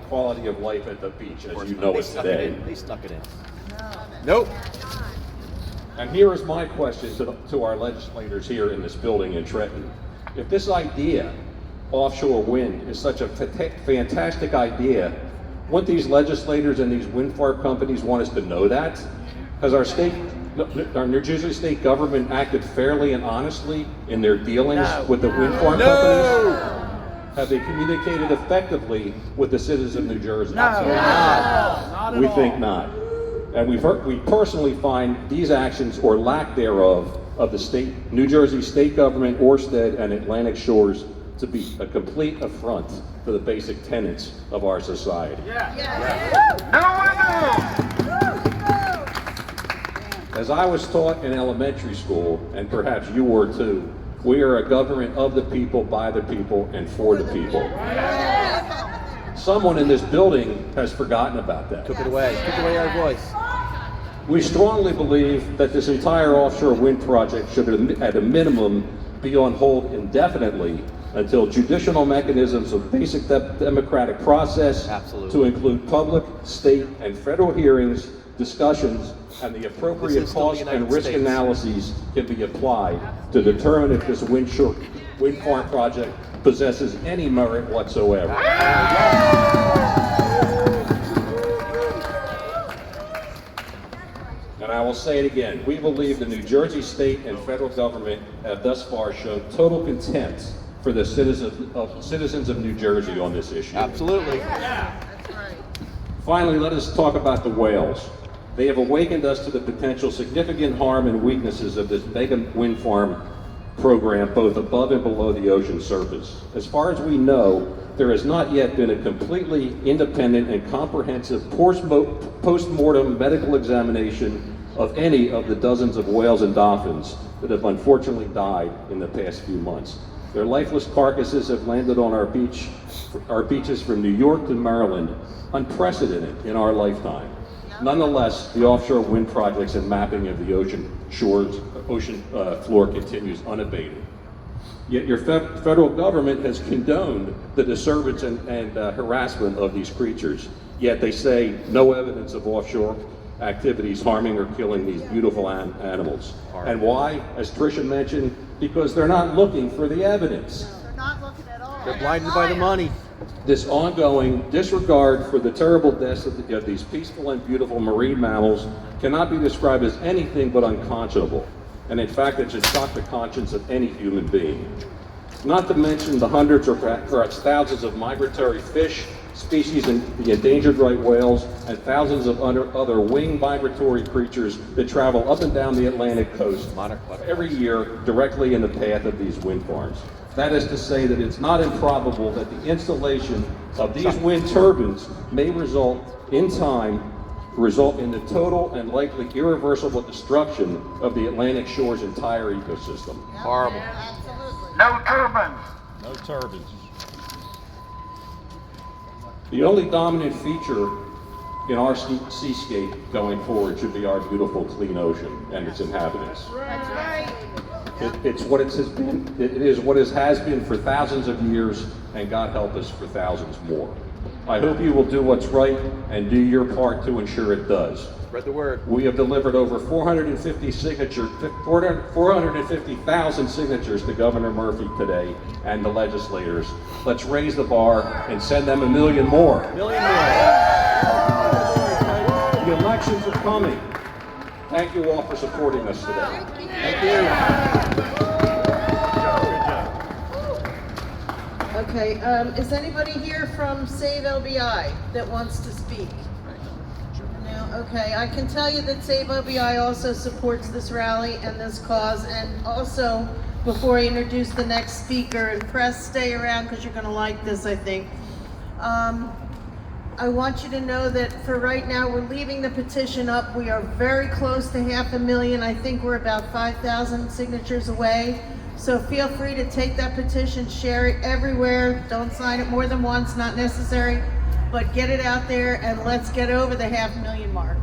of life at the beach as you know it today. They snuck it in. Nope. And here is my question to our legislators here in this building in Trenton. If this idea, offshore wind, is such a fantastic idea, wouldn't these legislators and these wind farm companies want us to know that? Has our New Jersey state government acted fairly and honestly in their dealings with the wind farm companies? Have they communicated effectively with the citizens of New Jersey? Not We think not. And we personally find these actions, or lack thereof, of the New Jersey state government, Ørsted, and Atlantic Shores to be a complete affront to the basic tenets of our society. As I was taught in elementary school, and perhaps you were too, we are a government of the people, by the people, and for the people. Someone in this building has forgotten about that. Took away our voice. We strongly believe that this entire offshore wind project should, at a minimum, be on hold indefinitely until judicial mechanisms of basic democratic process to include public, state, and federal hearings, discussions, and the appropriate cost and risk analyses can be applied to determine if this wind farm project possesses any merit whatsoever. And I will say it again, we believe the New Jersey state and federal government have thus far shown total contempt for the citizens of New Jersey on this issue. Absolutely. Finally, let us talk about the whales. They have awakened us to the potential significant harm and weaknesses of this mega wind farm program, both above and below the ocean surface. As far as we know, there has not yet been a completely independent and comprehensive post-mortem medical examination of any of the dozens of whales and dolphins that have unfortunately died in the past few months. Their lifeless carcasses have landed on our beaches from New York to Maryland, unprecedented in our lifetime. Nonetheless, the offshore wind projects and mapping of the ocean floor continues unabated. Yet your federal government has condoned the disturbance and harassment of these creatures. Yet they say no evidence of offshore activities harming or killing these beautiful animals. And why? As Tricia mentioned, because they're not looking for the evidence. They're not looking at all. They're blinded by the money. This ongoing disregard for the terrible deaths of these peaceful and beautiful marine mammals cannot be described as anything but unconscionable. And in fact, it should shock the conscience of any human being. Not to mention the hundreds or perhaps thousands of migratory fish, species in the endangered right whales, and thousands of other winged migratory creatures that travel up and down the Atlantic coast every year directly in the path of these wind farms. That is to say that it's not improbable that the installation of these wind turbines may result in the total and likely irreversible destruction of the Atlantic Shore's entire ecosystem. Horrible. No turbines. No turbines. The only dominant feature in our seascape going forward should be our beautiful clean ocean and its inhabitants. That's right. It's what it has been. It is what it has been for thousands of years, and God help us for thousands more. I hope you will do what's right and do your part to ensure it does. Spread the word. We have delivered over 450,000 signatures to Governor Murphy today and the legislators. Let's raise the bar and send them 1 million more. $1 million more. The elections are coming. Thank you all for supporting us today. Thank you. Okay, is anybody here from Save LBI that wants to speak? No, okay, I can tell you that Save LBI also supports this rally and this cause, and also, before I introduce the next speaker, and press, stay around because you're gonna like this, I think. I want you to know that for right now, we're leaving the petition up. We are very close to 500,000. I think we're about 5,000 signatures away. So feel free to take that petition, share it everywhere. Don't sign it more than once, not necessary, but get it out there and let's get over the 500,000 mark.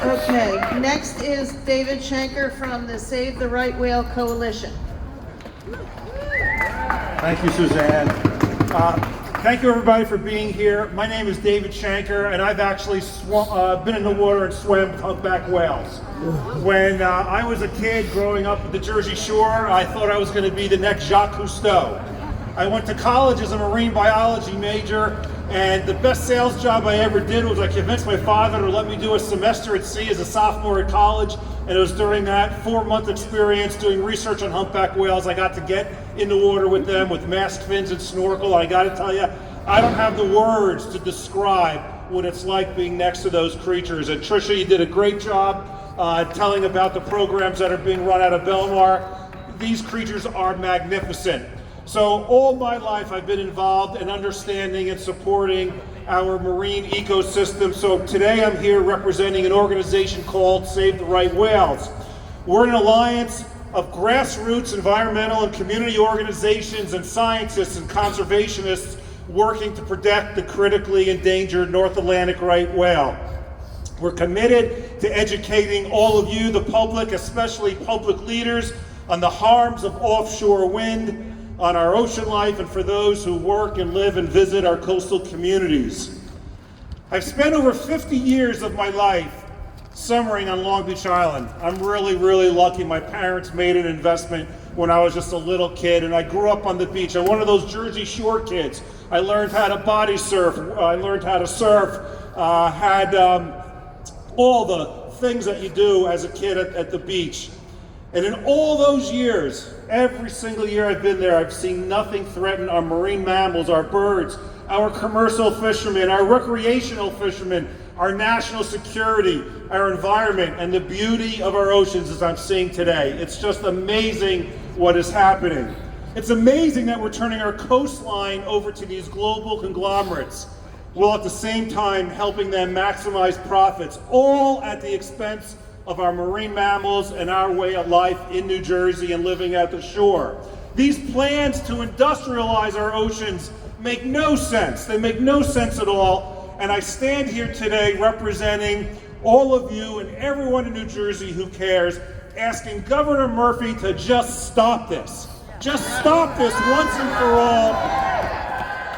Okay, next is David Schenker from the Save the Right Whale Coalition. Thank you, Suzanne. Thank you, everybody, for being here. My name is David Schenker, and I've actually been in the water and swam with humpback whales. When I was a kid growing up at the Jersey Shore, I thought I was going to be the next Jacques Cousteau. I went to college as a marine biology major, and the best sales job I ever did was I convinced my father to let me do a semester at sea as a sophomore at college, and it was during that 4-month experience doing research on humpback whales I got to get in the water with them with masked fins and snorkel. I got to tell you, I don't have the words to describe what it's like being next to those creatures. And Tricia, you did a great job telling about the programs that are being run out of Belmar. These creatures are magnificent. So all my life I've been involved in understanding and supporting our marine ecosystem. So today I'm here representing an organization called Save the Right Whales. We're an alliance of grassroots environmental and community organizations and scientists and conservationists working to protect the critically endangered North Atlantic right whale. We're committed to educating all of you, the public, especially public leaders, on the harms of offshore wind, on our ocean life, and for those who work and live and visit our coastal communities. I've spent over 50 years of my life summering on Long Beach Island. I'm really, really lucky. My parents made an investment when I was just a little kid, and I grew up on the beach. I'm one of those Jersey Shore kids. I learned how to body surf. I learned how to surf. Had all the things that you do as a kid at the beach. And in all those years, every single year I've been there, I've seen nothing threaten our marine mammals, our birds, our commercial fishermen, our recreational fishermen, our national security, our environment, and the beauty of our oceans as I'm seeing today. It's just amazing what is happening. It's amazing that we're turning our coastline over to these global conglomerates, while at the same time helping them maximize profits, all at the expense of our marine mammals and our way of life in New Jersey and living at the shore. These plans to industrialize our oceans make no sense. They make no sense at all. And I stand here today representing all of you and everyone in New Jersey who cares, asking Governor Murphy to just stop this. Just stop this once and for all,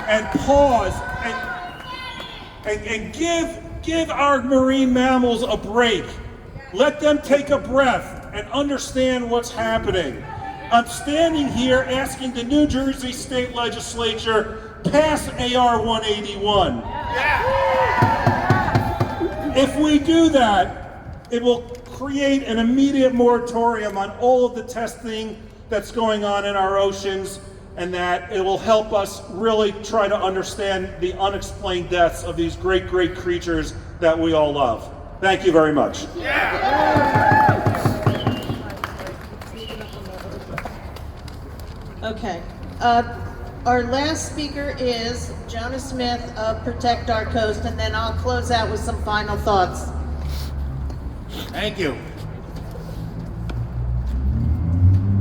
and pause and give our marine mammals a break. Let them take a breath and understand what's happening. I'm standing here asking the New Jersey State Legislature pass AR 181. If we do that, it will create an immediate moratorium on all of the testing that's going on in our oceans, and that it will help us really try to understand the unexplained deaths of these great, great creatures that we all love. Thank you very much. Okay. Our last speaker is Jonah Smith of Protect Our Coast, and then I'll close out with some final thoughts. Thank you.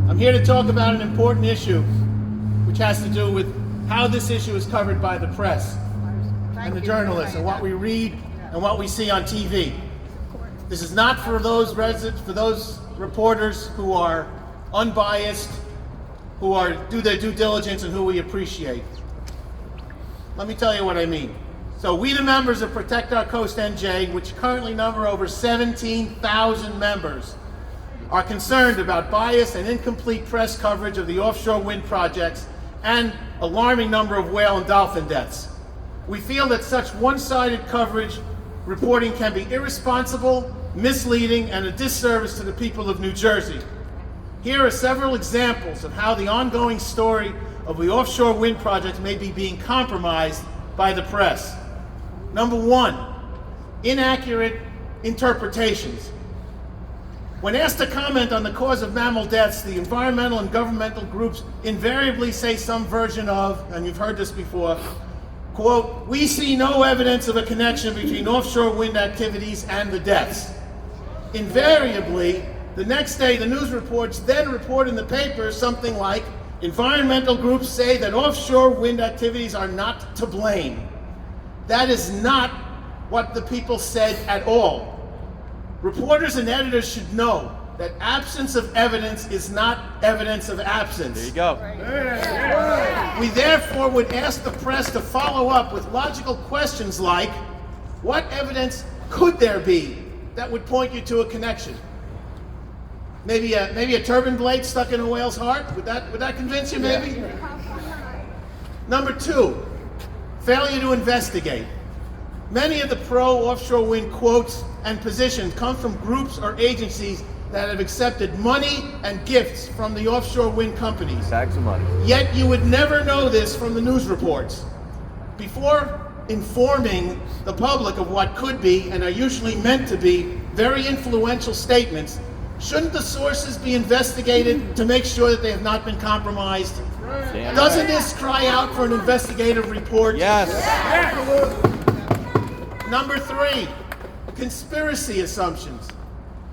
I'm here to talk about an important issue, which has to do with how this issue is covered by the press and the journalists, and what we read and what we see on TV. This is not for those reporters who are unbiased, who do their due diligence, and who we appreciate. Let me tell you what I mean. So we, the members of Protect Our Coast NJ, which currently number over 17,000 members, are concerned about bias and incomplete press coverage of the offshore wind projects and alarming number of whale and dolphin deaths. We feel that such one-sided coverage reporting can be irresponsible, misleading, and a disservice to the people of New Jersey. Here are several examples of how the ongoing story of the offshore wind projects may be being compromised by the press. Number one, inaccurate interpretations. When asked to comment on the cause of mammal deaths, the environmental and governmental groups invariably say some version of, and you've heard this before, quote, "We see no evidence of a connection between offshore wind activities and the deaths." Invariably, the next day the news reports then report in the papers something like, "Environmental groups say that offshore wind activities are not to blame." That is not what the people said at all. Reporters and editors should know that absence of evidence is not evidence of absence. There you go. We therefore would ask the press to follow up with logical questions like, what evidence could there be that would point you to a connection? Maybe a turbine blade stuck in a whale's heart? Would that convince you maybe? Number two, failure to investigate. Many of the pro-offshore wind quotes and positions come from groups or agencies that have accepted money and gifts from the offshore wind companies. Bags of money. Yet you would never know this from the news reports. Before informing the public of what could be, and are usually meant to be, very influential statements, shouldn't the sources be investigated to make sure that they have not been compromised? Damn Doesn't right. this cry out for an investigative report? Yes. Number three, conspiracy assumptions.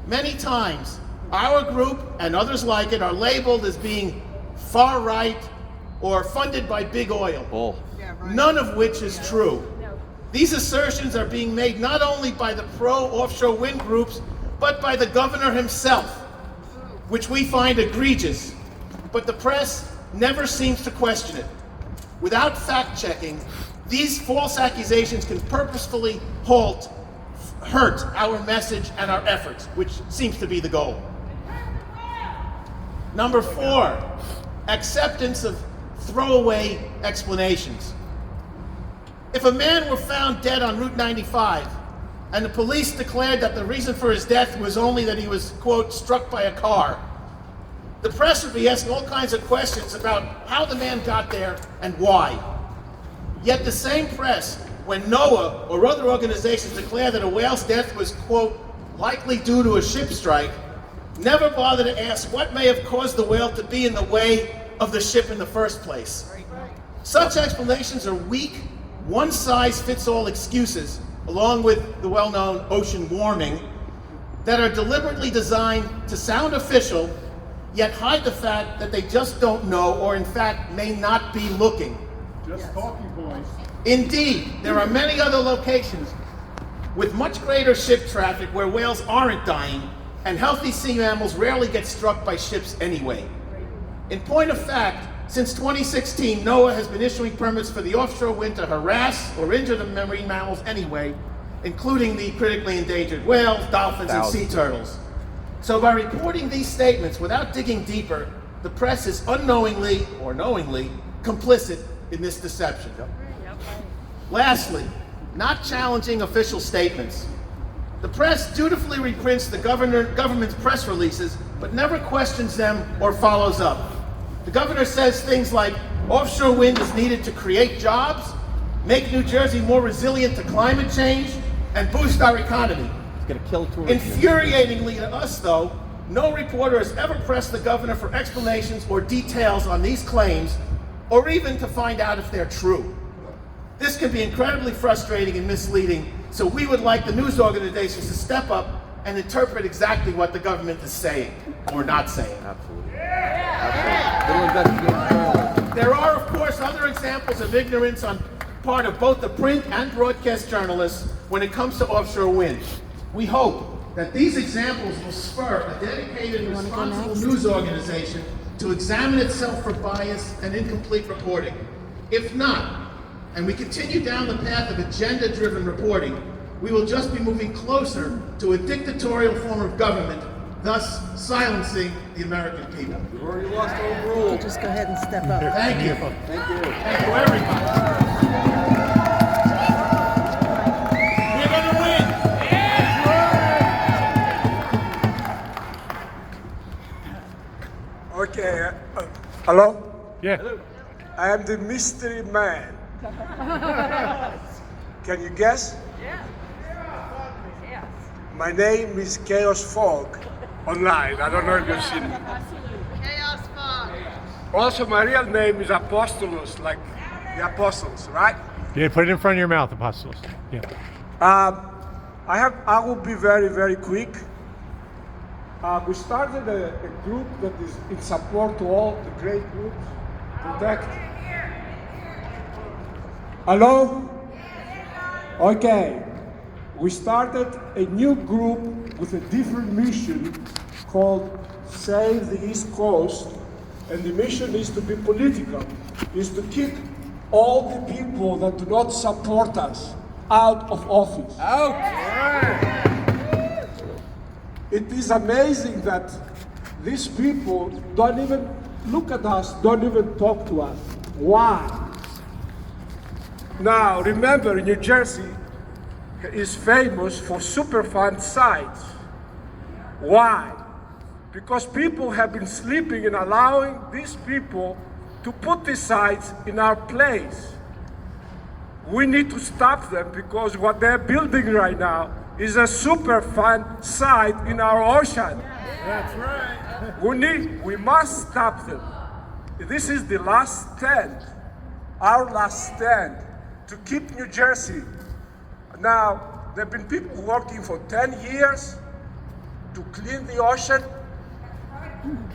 Many times, our group and others like it are labeled as being far right or funded by big oil. Bull. None of which is true. These assertions are being made not only by the pro-offshore wind groups, but by the governor himself, which we find egregious. But the press never seems to question it. Without fact-checking, these false accusations can purposefully hurt our message and our efforts, which seems to be the goal. Number four, acceptance of throwaway explanations. If a man were found dead on Route 95 and the police declared that the reason for his death was only that he was, quote, struck by a car, the press would be asking all kinds of questions about how the man got there and why. Yet the same press, when NOAA or other organizations declare that a whale's death was, quote, likely due to a ship strike, never bother to ask what may have caused the whale to be in the way of the ship in the first place. Such explanations are weak, one-size-fits-all excuses, along with the well-known ocean warming, that are deliberately designed to sound official, yet hide the fact that they just don't know, or in fact may not be looking. Just talking points. Indeed, there are many other locations with much greater ship traffic where whales aren't dying, and healthy sea mammals rarely get struck by ships anyway. In point of fact, since 2016, NOAA has been issuing permits for the offshore wind to harass or injure the marine mammals anyway, including the critically endangered whales, dolphins, and sea turtles. So by reporting these statements without digging deeper, the press is unknowingly or knowingly complicit in this deception. Lastly, not challenging official statements. The press dutifully reprints the government's press releases, but never questions them or follows up. The governor says things like, offshore wind is needed to create jobs, make New Jersey more resilient to climate change, and boost our economy. It's going to kill tourism. Infuriatingly to us, though, no reporter has ever pressed the governor for explanations or details on these claims, or even to find out if they're true. This can be incredibly frustrating and misleading, so we would like the news organizations to step up and interpret exactly what the government is saying or not saying. Absolutely. There are, of course, other examples of ignorance on part of both the print and broadcast journalists when it comes to offshore wind. We hope that these examples will spur a dedicated and responsible news organization to examine itself for bias and incomplete reporting. If not, and we continue down the path of agenda-driven reporting, we will just be moving closer to a dictatorial form of government, thus silencing the American people. We've already lost our rule. Just go ahead and step up. Thank you. Thank you. Thank you, everybody. We're gonna win. Okay. Hello? Yeah. I am the mystery man. Can you guess? My name is Chaos Fog online. I don't know if you've seen me. Chaos Fog. Also, my real name is Apostolos, like the apostles, right? Yeah, put it in front of your mouth, Apostles. Yeah. I will be very, very quick. We started a group that is in support to all the great groups. Protect. Hello? Okay. We started a new group with a different mission called Save the East Coast. And the mission is to be political, is to kick all the people that do not support us out of office. Out! It is amazing that these people don't even look at us, don't even talk to us. Why? Now, remember, New Jersey is famous for Superfund sites. Why? Because people have been sleeping and allowing these people to put these sites in our place. We need to stop them because what they're building right now is a Superfund site in our ocean. That's right. We must stop them. This is the last stand, our last stand, to keep New Jersey. Now, there have been people working for 10 years to clean the ocean,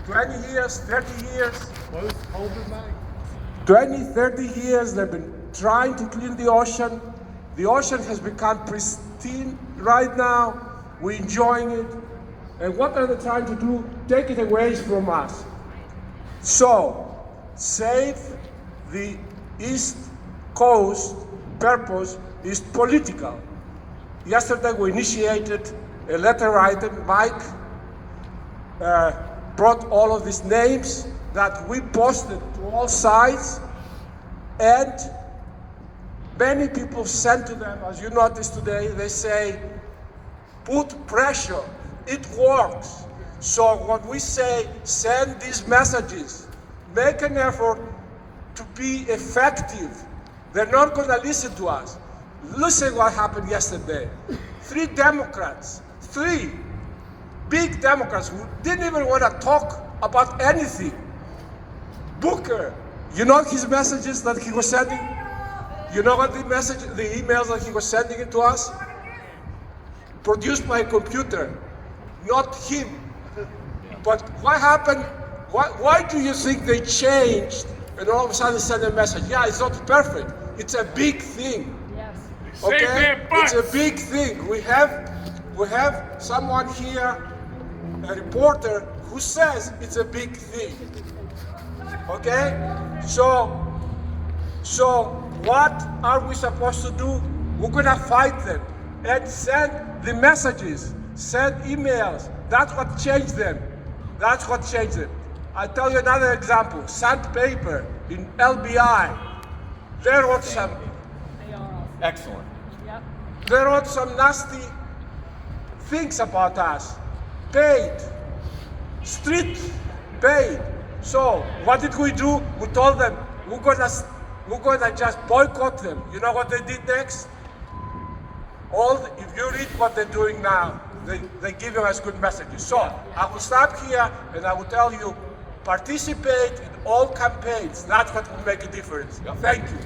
20 years, 30 years. 20, 30 years they've been trying to clean the ocean. The ocean has become pristine right now. We're enjoying it. And what are they trying to do? Take it away from us. So, Save the East Coast purpose is political. Yesterday we initiated a letter writer. Mike brought all of these names that we posted to all sides, and many people sent to them, as you noticed today, they say, put pressure, it works. So when we say, send these messages, make an effort to be effective, they're not gonna listen to us. Listen what happened yesterday. 3 Democrats, 3 big Democrats who didn't even want to talk about anything. Booker, you know his messages that he was sending? You know what the emails that he was sending it to us? Produced by a computer, not him. But what happened? Why do you think they changed and all of a sudden send a message? Yeah, it's not perfect. It's a big thing. Yes. Okay? It's a big thing. We have someone here, a reporter, who says it's a big thing. Okay? So what are we supposed to do? We're gonna fight them and send the messages, send emails. That's what changed them. That's what changed them. I'll tell you another example. Sandpaper in LBI. They wrote some. Excellent. Yep. They wrote some nasty things about us. Paid. Street paid. So what did we do? We told them we're gonna just boycott them. You know what they did next? If you read what they're doing now, they give us good messages. So I will stop here and I will tell you, participate in all campaigns. That's what will make a difference. Thank you.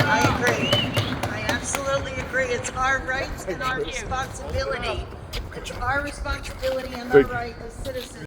I agree. I absolutely agree. It's our rights and our responsibility. It's our responsibility and our right as citizens.